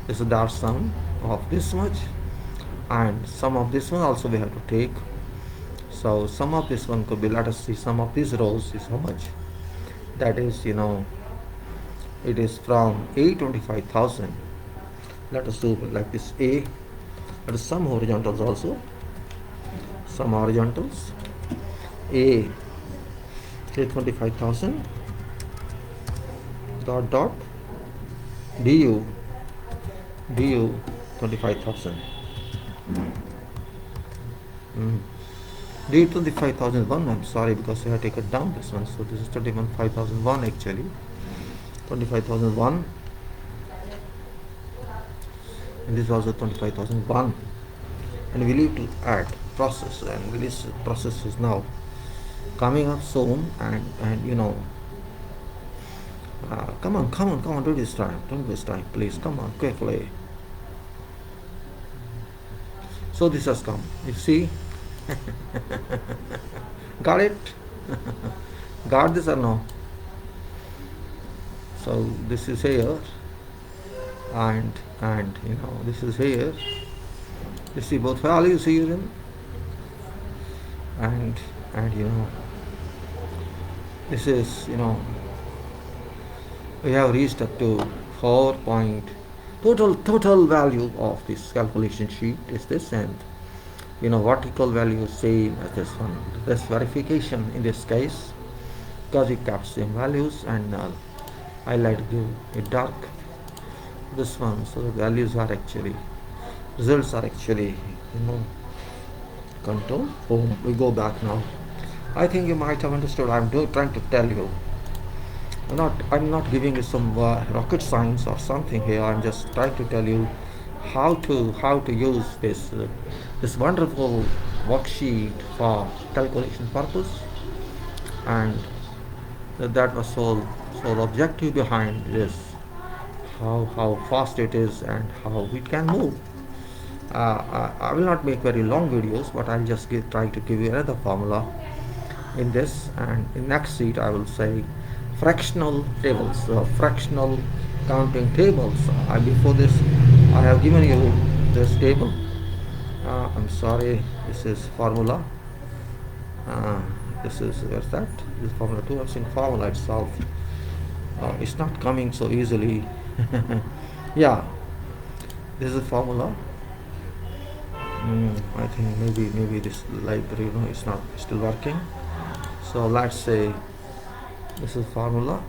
This is the sum of this much, and sum of this one also we have to take. So sum of this one could be, let us see, sum of these rows is how much? That is, it is from A25,000. Let us do like this. Let us some horizontals also. Some horizontals. A25,000 dot du 25,000. Du 25,001. I'm sorry, because I have taken down this one. So this is 25,001 actually. 25,001. And this is also 25,001. And we need to add process, and this process is now coming up soon. And come on, do this time. Don't waste time, please. Come on, quickly. So this has come. You see? Got it? Got this or no? So this is here, and this is here. You see both values here, and this is, we have reached up to 4 point. Total value of this calculation sheet is this, and vertical value same as this one. This verification in this case, because we kept same values, and I like to give it dark, this one, so the values are actually, results are actually, control. Boom, we go back now. I think you might have understood. I'm trying to tell you. I'm not giving you some rocket science or something here. I'm just trying to tell you how to use this wonderful worksheet for calculation purpose, and that was so objective behind this, how fast it is and how it can move. I will not make very long videos, but I'll just try to give you another formula in this, and in next sheet I will say fractional tables, fractional counting tables. Before this I have given you this table. I'm sorry, this is formula. This is, where's that? This is formula 2. I've seen formula itself. It's not coming so easily. Yeah, this is formula. I think maybe this library, it's not still working. So let's say this is formula.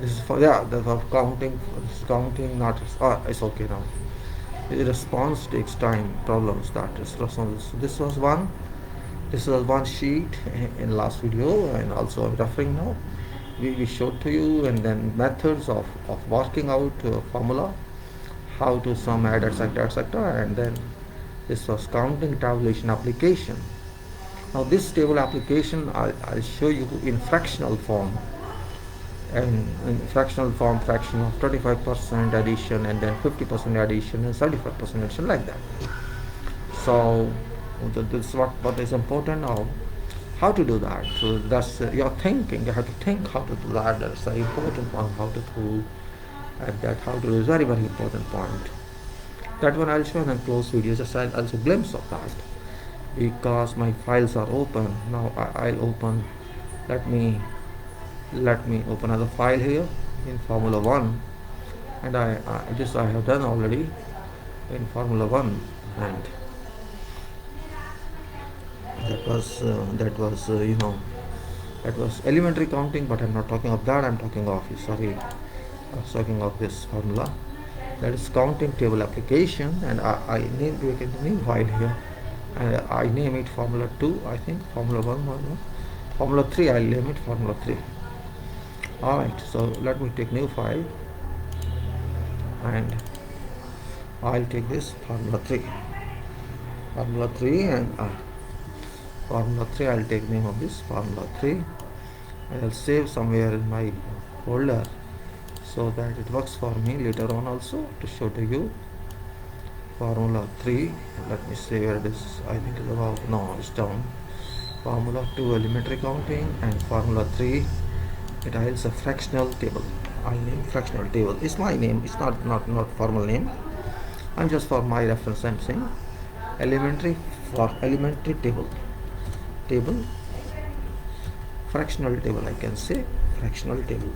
This is for, yeah, the counting. It's counting, not. It's okay now. The response takes time. Problem start. This was one. This was one sheet in last video, and also I'm referring now. We showed to you, and then methods of working out formula, how to sum, add, etc., and then this was counting tabulation application. Now this table application I'll show you in fractional form, and in fractional form, fraction of 25% addition, and then 50% addition, and 35% addition, like that. So this is what is important now, how to do that. So that's your thinking. You have to think how to do that. That's the important one, how to do that. How to do is very important point. That one I'll show in a close video. Just I'll also glimpse of that, because my files are open now. I'll open, let me open another file here in Formula 1, and this I have done already in Formula 1, and that was elementary counting, but I'm not talking of that. I'm talking of, sorry, I was talking of this formula, that is counting table application, and I named it in the new file here, and I name it Formula 2, I think, Formula 1, Formula 3, I'll name it Formula 3. Alright, so let me take new file, and I'll take this Formula 3, and Formula 3, I'll take name of this Formula 3, and I'll save somewhere in my folder. so that it works for me later on also to show to you. Formula 3, let me see where it is. I think it's about, no, it's down. Formula 2, elementary counting, and Formula 3, it hides a fractional table. I name fractional table. It's my name, it's not formal name. I'm just for my reference I'm saying. Elementary for elementary table, fractional table, I can say fractional table.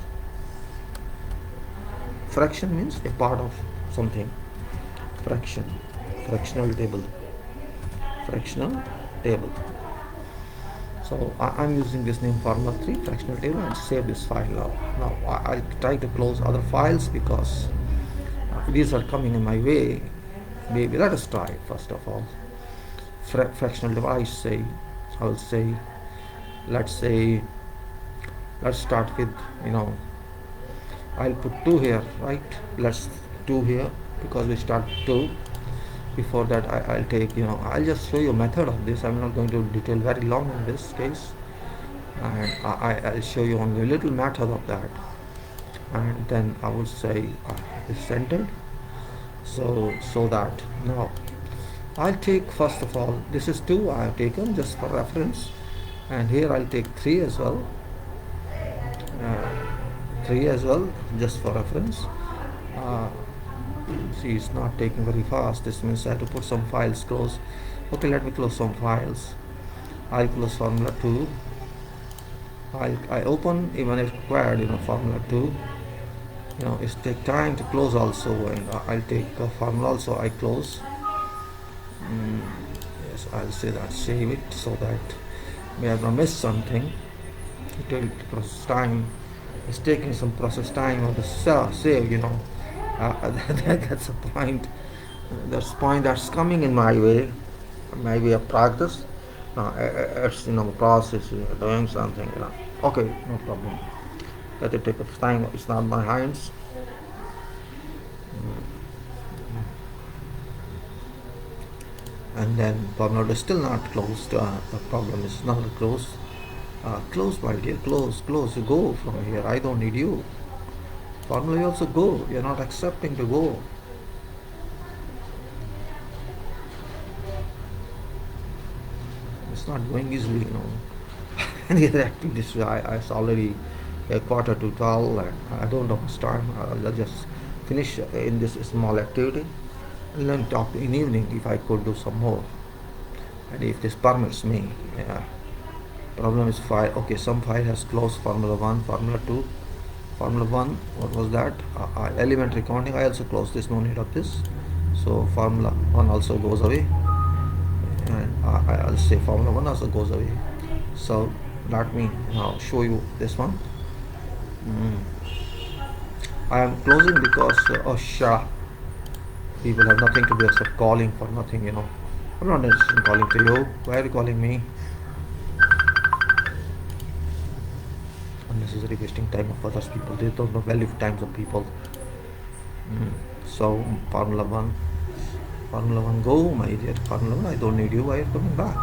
Fraction means a part of something. Fractional table. So I'm using this name formula 3 fractional table and save this file now. Now I'll try to close other files because these are coming in my way. Maybe let us try first of all. Fractional table, I will say, let's start with, I'll put 2 here, right? Let's 2 here because we start 2. Before that I'll take, I'll just show you a method of this. I'm not going to detail very long in this case, and I'll show you only a little method of that, and then I would say it's centered, so that now I'll take, first of all, this is 2 I have taken just for reference, and here I'll take 3 as well, 3 as well just for reference. See, it's not taking very fast. This means I have to put some files close. Okay, let me close some files. I'll close formula 2. I open even if required, formula 2. It take time to close also, and I'll take formula also I close. Yes, I'll say that, save it, so that may have not missed something. It will process time. It's taking some process time on the save, that's a point. That's point that's coming in my way of practice. It's process, doing something. Okay, no problem. Let it take its time. It's not my hands. And then formula is still not closed. The problem is not closed. Close, my dear. Close. You go from here. I don't need you. Formula, you also go. You're not accepting to go. It's not going easily, And the acting this way, it's already a 11:45, and I don't know how much time. I'll just finish in this small activity, and then talk in evening if I could do some more, and if this permits me. Problem is file. Okay, some file has closed. Formula 1, Formula 2. Formula 1, what was that? Elementary counting, I also closed this, no need of this. So Formula 1 also goes away, and I'll say Formula 1 also goes away. So let me now show you this one. I am closing because people have nothing to do except calling for nothing, I'm not interested in calling to you. Why are you calling me? Unnecessary wasting time of others people. They don't know value of times of people. So Formula 1 go, my idiot. Formula 1, I don't need you. Why are you coming back?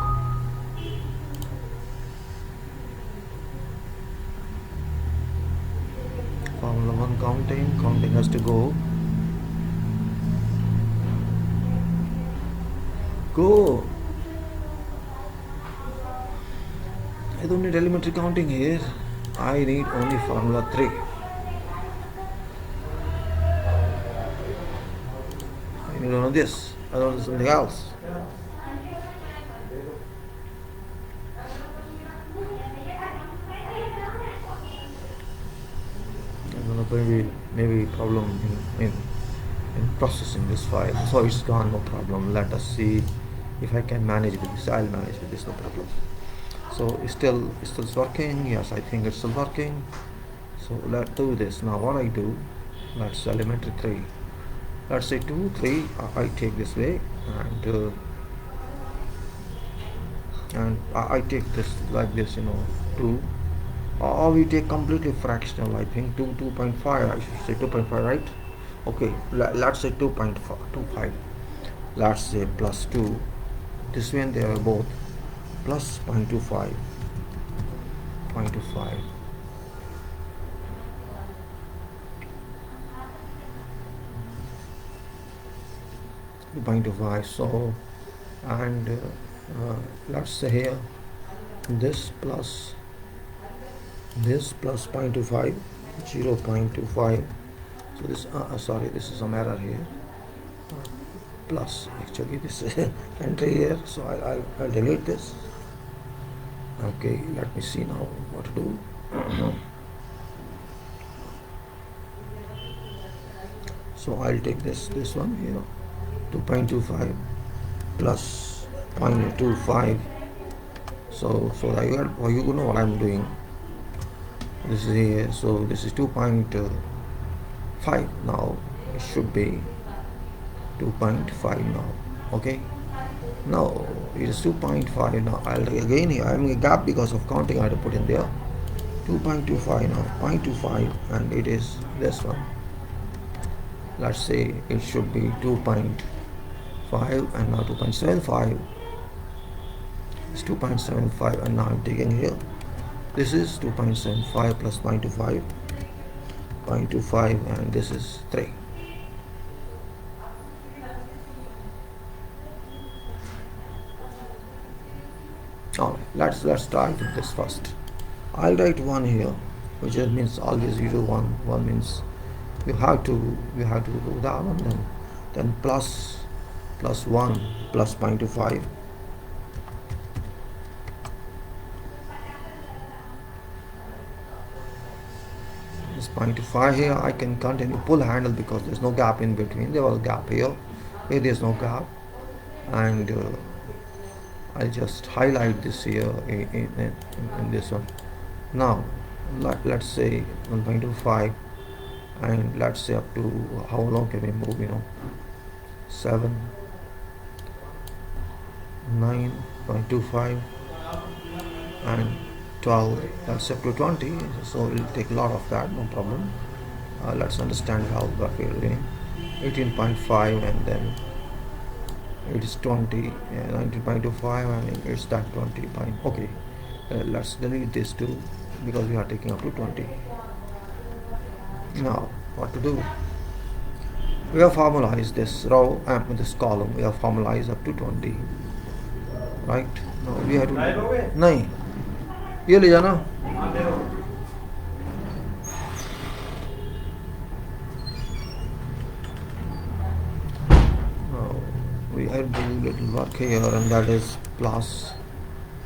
Formula 1 counting has to go. Go. I don't need elementary counting here. I need only Formula 3. I need only this. I don't need something else. I don't know, maybe problem in processing this file. So it's gone, no problem. Let us see if I can manage with this. I'll manage with this, no problem. So it's still working. Yes, I think it's still working. So let's do this. Now what I do, let's elementary 3. Let's say 2, 3. I take this way, and I take this like this, 2. Or we take completely fractional. I think 2.5. I should say 2.5, right? Okay. Let's say 2.25. Let's say plus 2. This one they are both plus 0.25. 2.25. So, and let's say here this plus 0.25, 0.25. So this sorry, this is some error here. Plus, actually this entry here, so I'll delete this. Okay, let me see now what to do. So I'll take this one here, 2.25 plus 0.25. So you know what I'm doing. This is here, so this is 2.5. Now it should be 2.5 now. Okay, now it is 2.5. Now I'll again here, I'm a gap because of counting I had to put in there. 2.25 now, 0.25, and it is this one. Let's say it should be 2.5 and now 2.75. It's 2.75, and now I'm taking here. This is 2.75 plus 0.25, 0.25, and this is 3. Now let's start with this first. I'll write 1 here, which means always you do 1. 1 means you have to do that one, then plus 1 plus 0.25. This 0.25 here, I can continue pull handle because there's no gap in between. There was a gap here there's no gap, and I'll just highlight this here in this one. Now let's say 1.25, and let's say up to how long can we move, 7, 9.25 and 12, that's up to 20. So we'll take a lot of that, no problem. Let's understand what we're doing. 18.5, and then it is 20, 19.25, and it's that 20 point. Okay, let's delete this too because we are taking up to 20. Now what to do? We have formalized this row and this column. We have formalized up to 20, right? Now we have to nahi ye le jana. Now we have to do little work here, and that is plus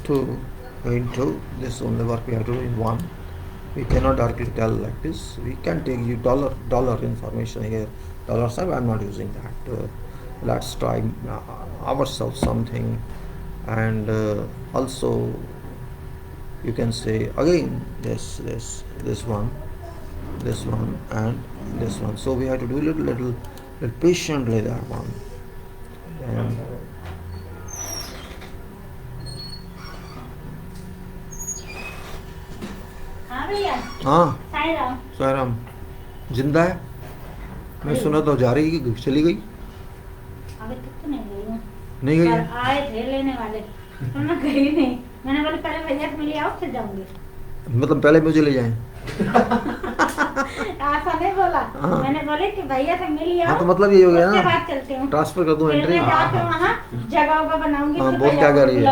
2 into this only work we have to do in 1. We cannot directly tell like this. We can take you dollar information here, dollar sign. I'm not using that. Let's try ourselves something, and also you can say again this one, and this one. So we have to do little patiently that one. And हाँ सायराम जिंदा है? मैं सुना तो जा रही कि चली गई। अभी तक तो नहीं गई हूँ। नहीं गई? आए थे लेने वाले, तो मैं गई नहीं। मैंने बोला पहले भैया को मिले आओ फिर जाऊंगी। मतलब पहले मुझे ले जाएं? ऐसा नहीं बोला। मैंने बोले कि भैया से मिल आओ। हाँ तो मतलब ये हो गया ना। उसके बाद चलते हैं। ट्रांसफर कर दूँ एंट्री? मैं जाके वहाँ जगह बनाऊंगी। हाँ बोल क्या कर रही है?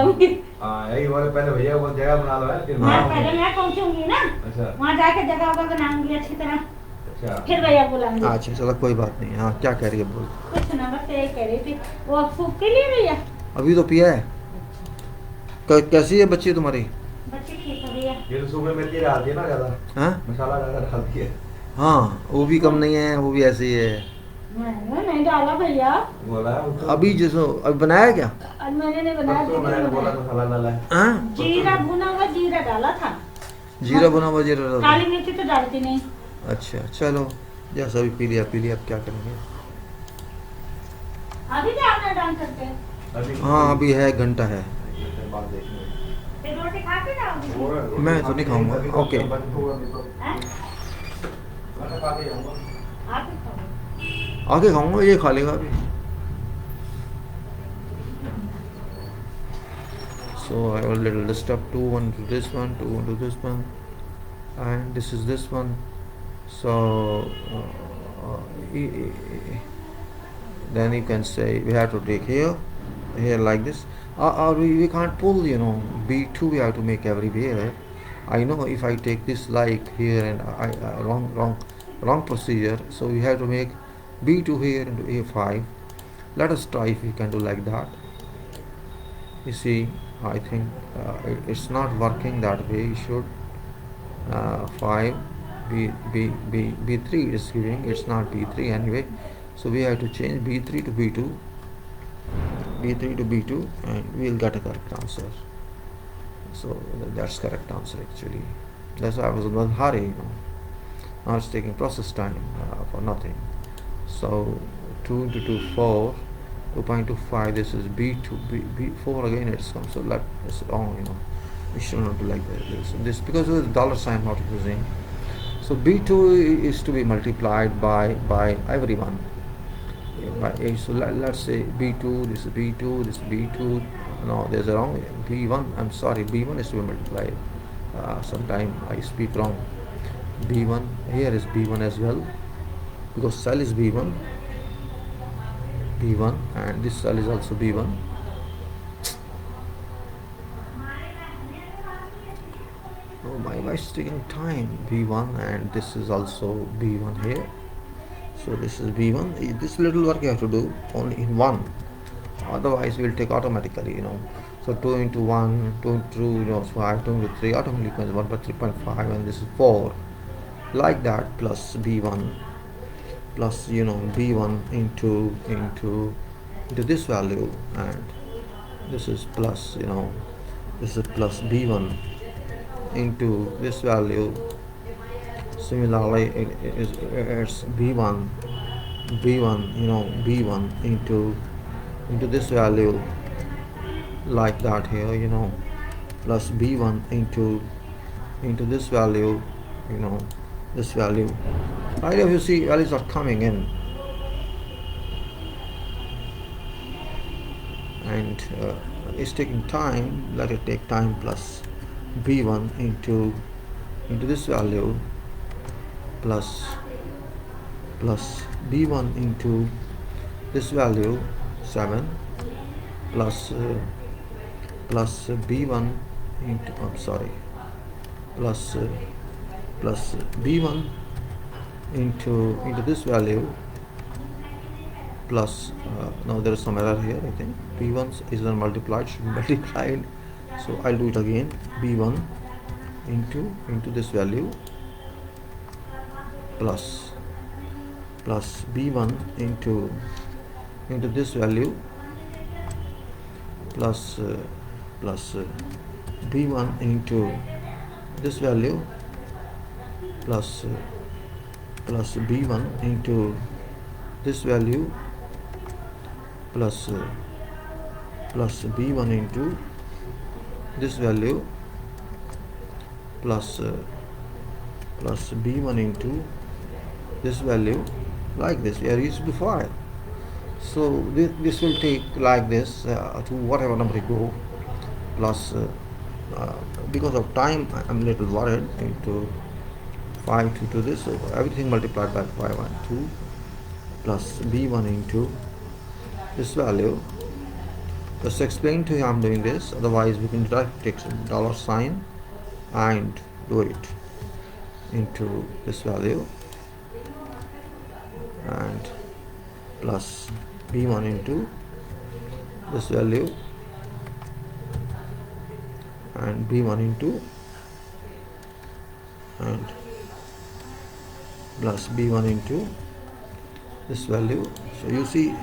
हाँ यही बोले पहले भैया को जगह बना लो यार। पहले मैं पहुँचूंगी ना। अच्छा। वहाँ जाके जगह बनाऊंगी अच्छी तरह। अच्छा। फिर भैया बुलाऊंगी। अच्छा चलो कोई बात नहीं। हाँ क्या कह रही है बोल? कुछ ना बस यही कह रही थी। वो सूप के लिए भैया? अभी तो पिया है। कैसी है बच्ची तुम्हारी? बच्ची ठीक है भैया। ये तो सुबह में तेल डालती है ना ज़्यादा। हाँ? मसाला ज़्यादा डालती है। हाँ वो भी कम नहीं है, वो भी ऐसे ही है। मैंने नहीं डाला भैया। बोला अभी जैसे अभी बनाया क्या? आज मैंने नहीं बनाया। तो मैंने बोला मसाला डाला है। हाँ? जीरा भुना हुआ जीरा डाला था। जीरा भुना हुआ जीरा डाला? काली मिर्ची तो डालती नहीं। अच्छा चलो जैसा भी पी लिया अब क्या करेंगे। अभी क्या आपने डांस करते हैं? हाँ अभी है, घंटा है। फिर रोटी खा के जाओगी? मैं तो नहीं खाऊंगा। ओके हैं? आप ही खाओगे? आगे खाऊंगा, ये खा लेगा अभी। So I will little list up 2 1 to this one, 2 1 to this one, and this is this one. So then you can say we have to take here like this, or we can't pull, you know, b2 we have to make everywhere. I know if I take this like here and I wrong procedure, so we have to make b2 here into a5. Let us try if we can do like that. You see, I think it's not working that way. You should 5 b3 is giving, it's not b3 anyway, so we have to change b3 to b2, and we'll get a correct answer. So that's correct answer actually. That's why I was in a hurry, you know. Now it's taking process time for nothing. So 2 into 2 4, 2.25, this is b2, b4 again it's come, so it's wrong, you know. We should not do like this because of the dollar sign not using. So b2 is to be multiplied by everyone by a. So let's say b2, this is b2, this is b2. No, there's a wrong b1. I'm sorry, b1 is to be multiplied. Sometime I speak wrong. b1 here is b1 as well, because cell is b1, and this cell is also b1. Oh, my wife's taking time. b1, and this is also b1 here. So this is b1. This little work you have to do only in one, otherwise we'll take automatically, you know. So 2 into 1, 2 into 2, you know, 5, 2 into 3 automatically becomes 1 by 3.5, and this is 4, like that, plus b1 plus, you know, b1 into this value, and this is plus, you know, this is plus b1 into this value. Similarly, it's b1, you know, b1 into this value, like that here, you know, plus b1 into this value, you know, this value. Right, if you see values are coming in, and it's taking time, let it take time, plus b1 into this value, plus b1 into this value 7, plus b1 into, I'm sorry, plus b1 into this value, plus now there is some error here. I think b1 is not multiplied, should be multiplied, so I'll do it again. b1 into this value, plus b1 into this value, plus b1 into this value, plus b1 into this value, plus b1 into this value, plus b1 into this value, like this. We are used to file. So this will take like this to whatever number you go, plus because of time I'm a little worried, into 5 to this, so everything multiplied by 5 and 2, plus b1 into this value. Just explain to you I'm doing this, otherwise we can directly take some dollar sign and do it into this value, and plus b1 into this value, and b1 into, and plus b1 into this value. So you see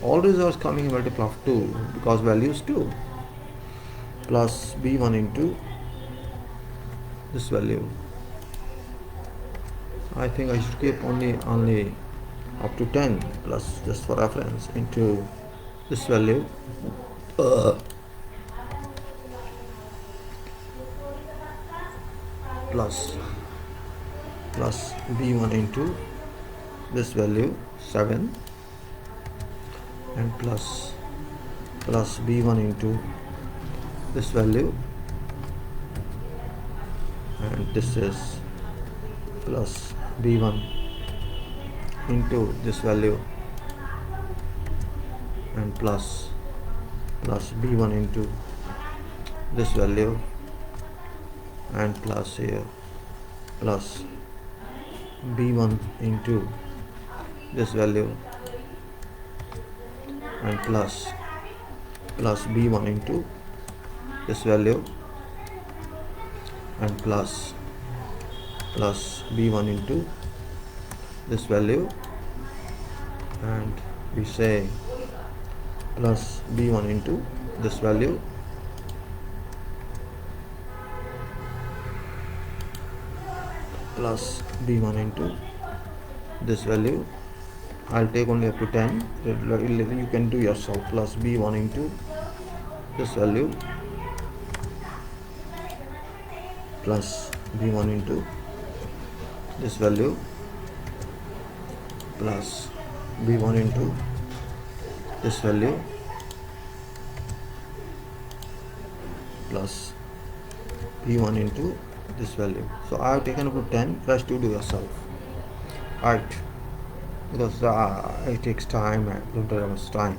all results coming in multiple of 2 because value is 2, plus b1 into this value. I think I should keep only up to 10, plus just for reference, into this value, plus b1 into this value 7, and plus b1 into this value, and this is plus b1 into this value, and plus b1 into this value, and plus here plus b1 into this value, and plus b1 into this value, and plus b1 into this value, and we say plus b1 into this value, plus b1 into this value. I'll take only up to 10. You can do yourself. Plus b1 into this value, plus b1 into this value, plus b1 into this value, plus b1 into this value. So I have taken up to 10. Rest you do yourself, right? Because it takes time and don't have much time,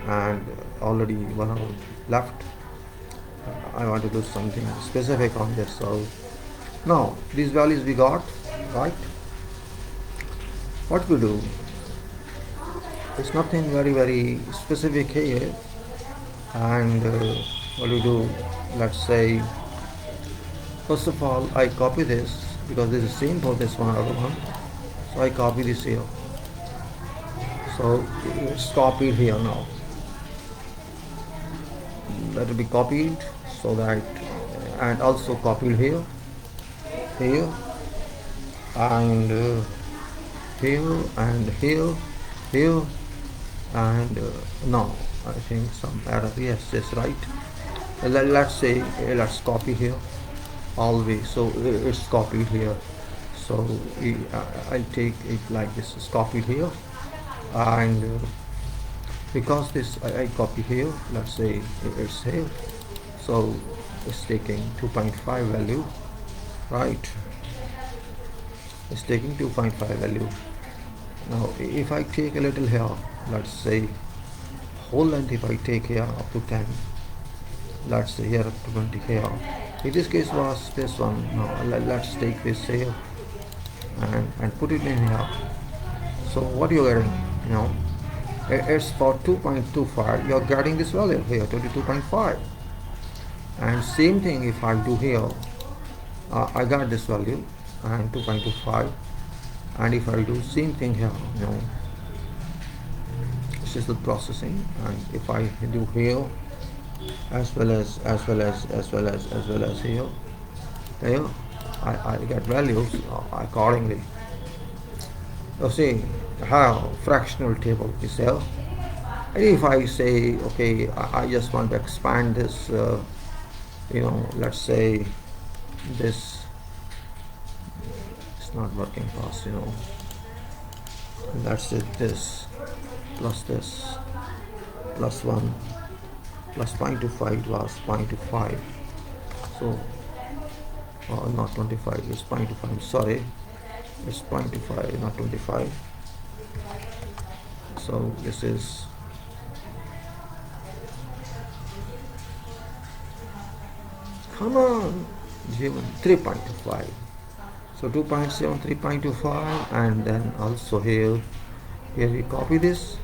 and already 1 hour left. I want to do something specific on this. So now these values we got, right? What we do, it's nothing very specific here, and what we do, let's say first of all I copy this because this is same for this one other one. So I copy this here. So it's copied here now. Let it be copied, so that, and also copied here, and here, and here, and now I think some error. Yes, that's right. Let's say let's copy here always. So it's copied here. So I take it like this is copied here, and because this I copy here, let's say it's here, so it's taking 2.5 value, right? It's taking 2.5 value. Now if I take a little here, let's say whole length, if I take here up to 10, let's say here up to 20 here, in this case was this one. Now let's take this here and put it in here. So what you're getting, it's for 2.25, you're getting this value here, 22.5. And same thing if I do here, I got this value and 2.25, and if I do same thing here, this is the processing, and if I do here as well as here, I get values accordingly. You see how fractional table is there. And if I say, okay, I just want to expand this, let's say this is not working fast, let's say this plus 1 plus 0.25 plus 0.25, so not 25, it's 0.25, sorry, it's 0.25, not 25. So this is come on, given 3.25. So 2.7, 3.25, and then also here we copy this.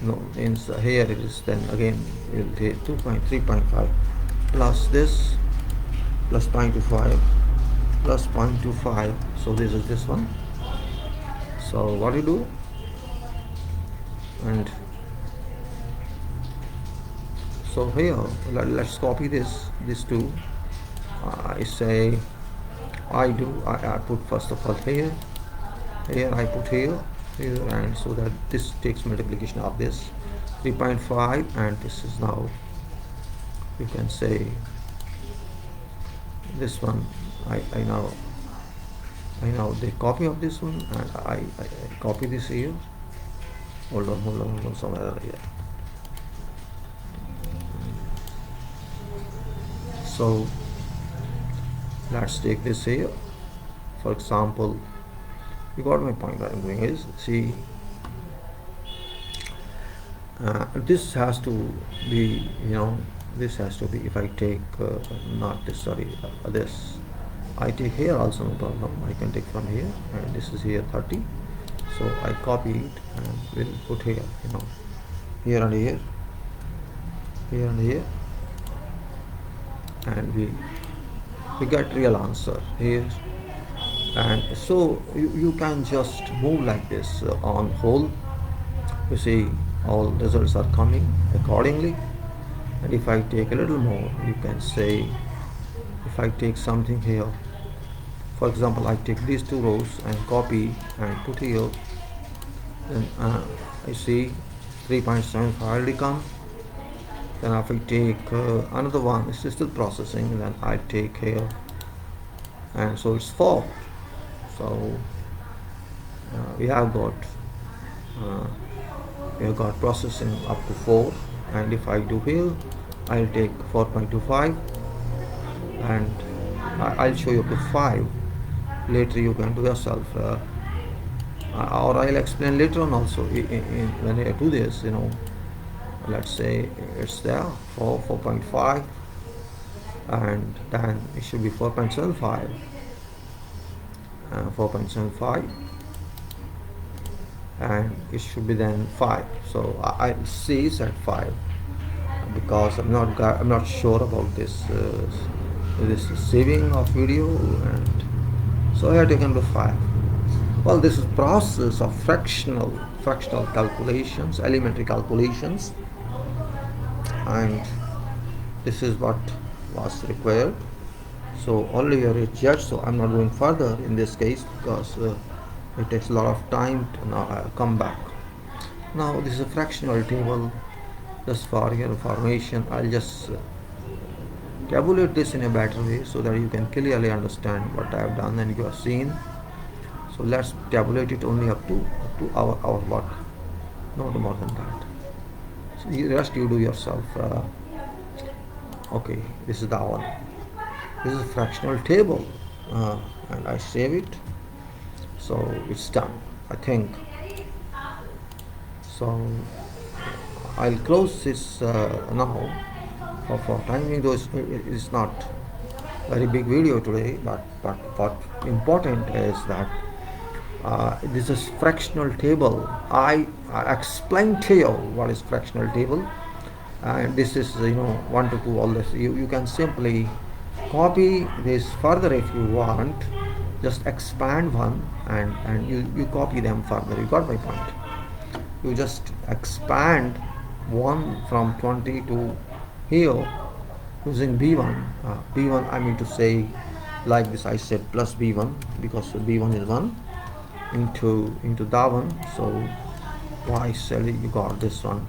No, here it is. Then again we'll take 3.5 plus this plus 0.25 plus 0.25. So this is this one. So what do you do? And so here let's copy these two. I say I put first of all here I put here, and so that this takes multiplication of this 3.5, and this is now, you can say this one. I now the copy of this one, and I copy this here. Hold on, somewhere here. So let's take this here. For example, you got my point. What I'm doing is, see, This has to be, this has to be, if I take not this, sorry, this, I take here also, no problem, I can take from here, and this is here 30, so I copy it and will put here, here and here, here and here, and we get real answer here. And so you can just move like this on whole. You see all results are coming accordingly. And if I take a little more, you can say, if I take something here, for example, I take these two rows and copy and put here, then I see 3.75 already come. Then if I take another one, it's still processing, then I take here, and so it's 4. So we have got processing up to 4, and if I do here, I'll take 4.25, and I'll show you up to 5. Later you can do yourself, or I'll explain later on also when I do this. Let's say it's there 4.5, and then it should be 4.75, 4.75, and it should be then 5. So I see it's at 5 because I'm not sure about this saving of video, and so I have taken to 5. Well, this is process of fractional calculations, elementary calculations, and this is what was required. So only you are a judge, so I'm not going further in this case because it takes a lot of time to now come back. Now this is a fractional table. Just for your information, I'll just tabulate this in a better way so that you can clearly understand what I have done and you have seen. So let's tabulate it only up to our what, not more than that. So the rest you do yourself. Okay, this is the one. This is a fractional table, and I save it. So it's done, I think. So I'll close this now for timing. Though it's not very big video today, but what important is that this is fractional table. I explained to you what is fractional table, and this is 1 to 2, all this. You can simply copy this further if you want. Just expand one and you copy them further. You got my point? You just expand 1 from 20 to here using b1. B1, I mean to say like this. I said plus b1 because b1 is 1 into that one. So why said you got this one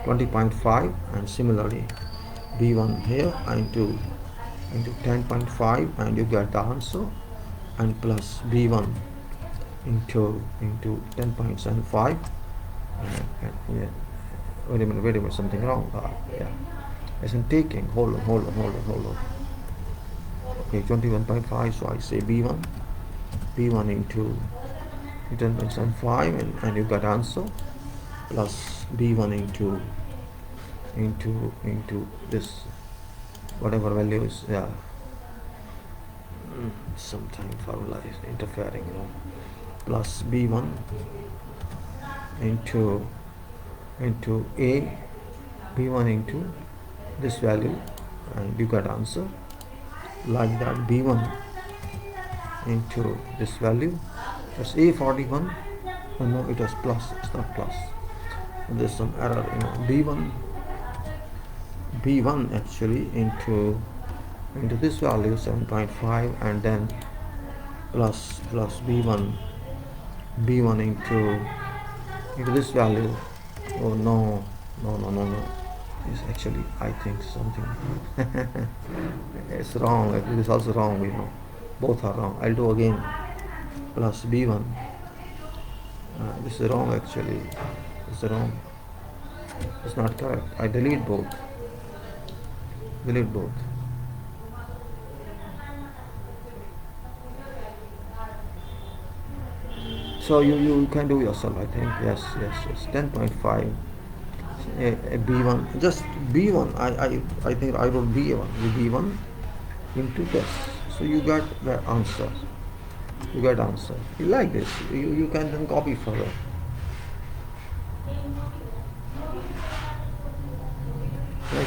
20.5, and similarly b1 here into 10.5, and you get the answer, and plus b1 into 10.75, and yeah, wait a minute, something wrong. Yeah, isn't taking. Hold on. Okay, 21.5. So I say b1 into 10.75, and you got answer, plus b1 into this whatever value is. Yeah, sometimes formula is interfering, plus b1 into a, b1 into this value, and you got answer like that. B1 into this value, that's a41. Oh no, it was plus, it's not plus, there's some error. b1 actually into this value 7.5, and then plus b1 into this value. Oh no, it's actually, I think something it's wrong. It is also wrong, both are wrong. I'll do again. Plus b1, this is wrong actually. It's wrong, it's not correct. I delete both. So you can do yourself, I think. Yes. 10.5 a B1, just B1. I think I wrote B1. B1 into test. So you got the answer. You get answer. You like this. You can then copy further. Right.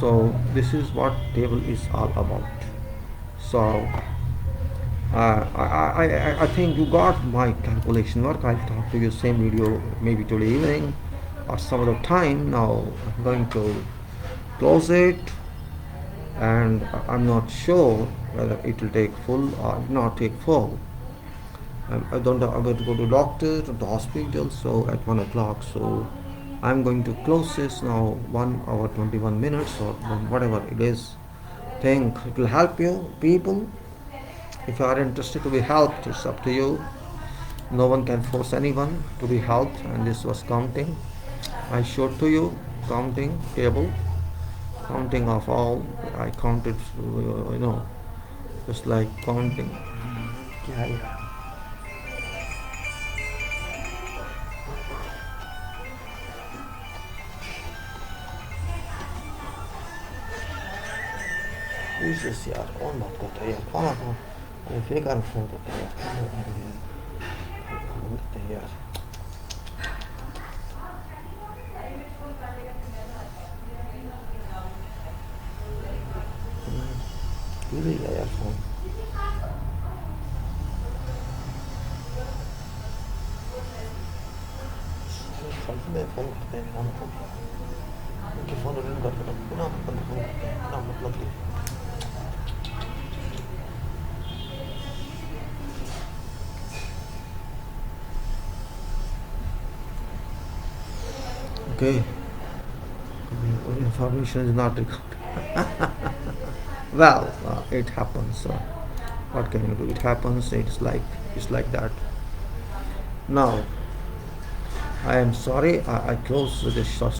So this is what table is all about. So I think you got my calculation work. I'll talk to you same video maybe today evening or some other time. Now I'm going to close it, and I'm not sure whether it will take full or not take full. I'm going to go to doctor, to the hospital, so at 1 o'clock. So I'm going to close this now, 1 hour 21 minutes or whatever it is. Think it will help you, people. If you are interested to be helped, it's up to you. No one can force anyone to be helped, and this was counting. I showed to you counting table, counting of all. I counted, just like counting. This यार कौन बात करता है यार कौन बेकार phone करता है यार गया यार फोन में फोन करते हैं उनके फोन अटेंड करते हैं बिना मतलब फोन करते हैं बिना मतलब के Okay, information is not recorded. Well, it happens. What can you do? It happens. It's like that. Now, I am sorry. I close this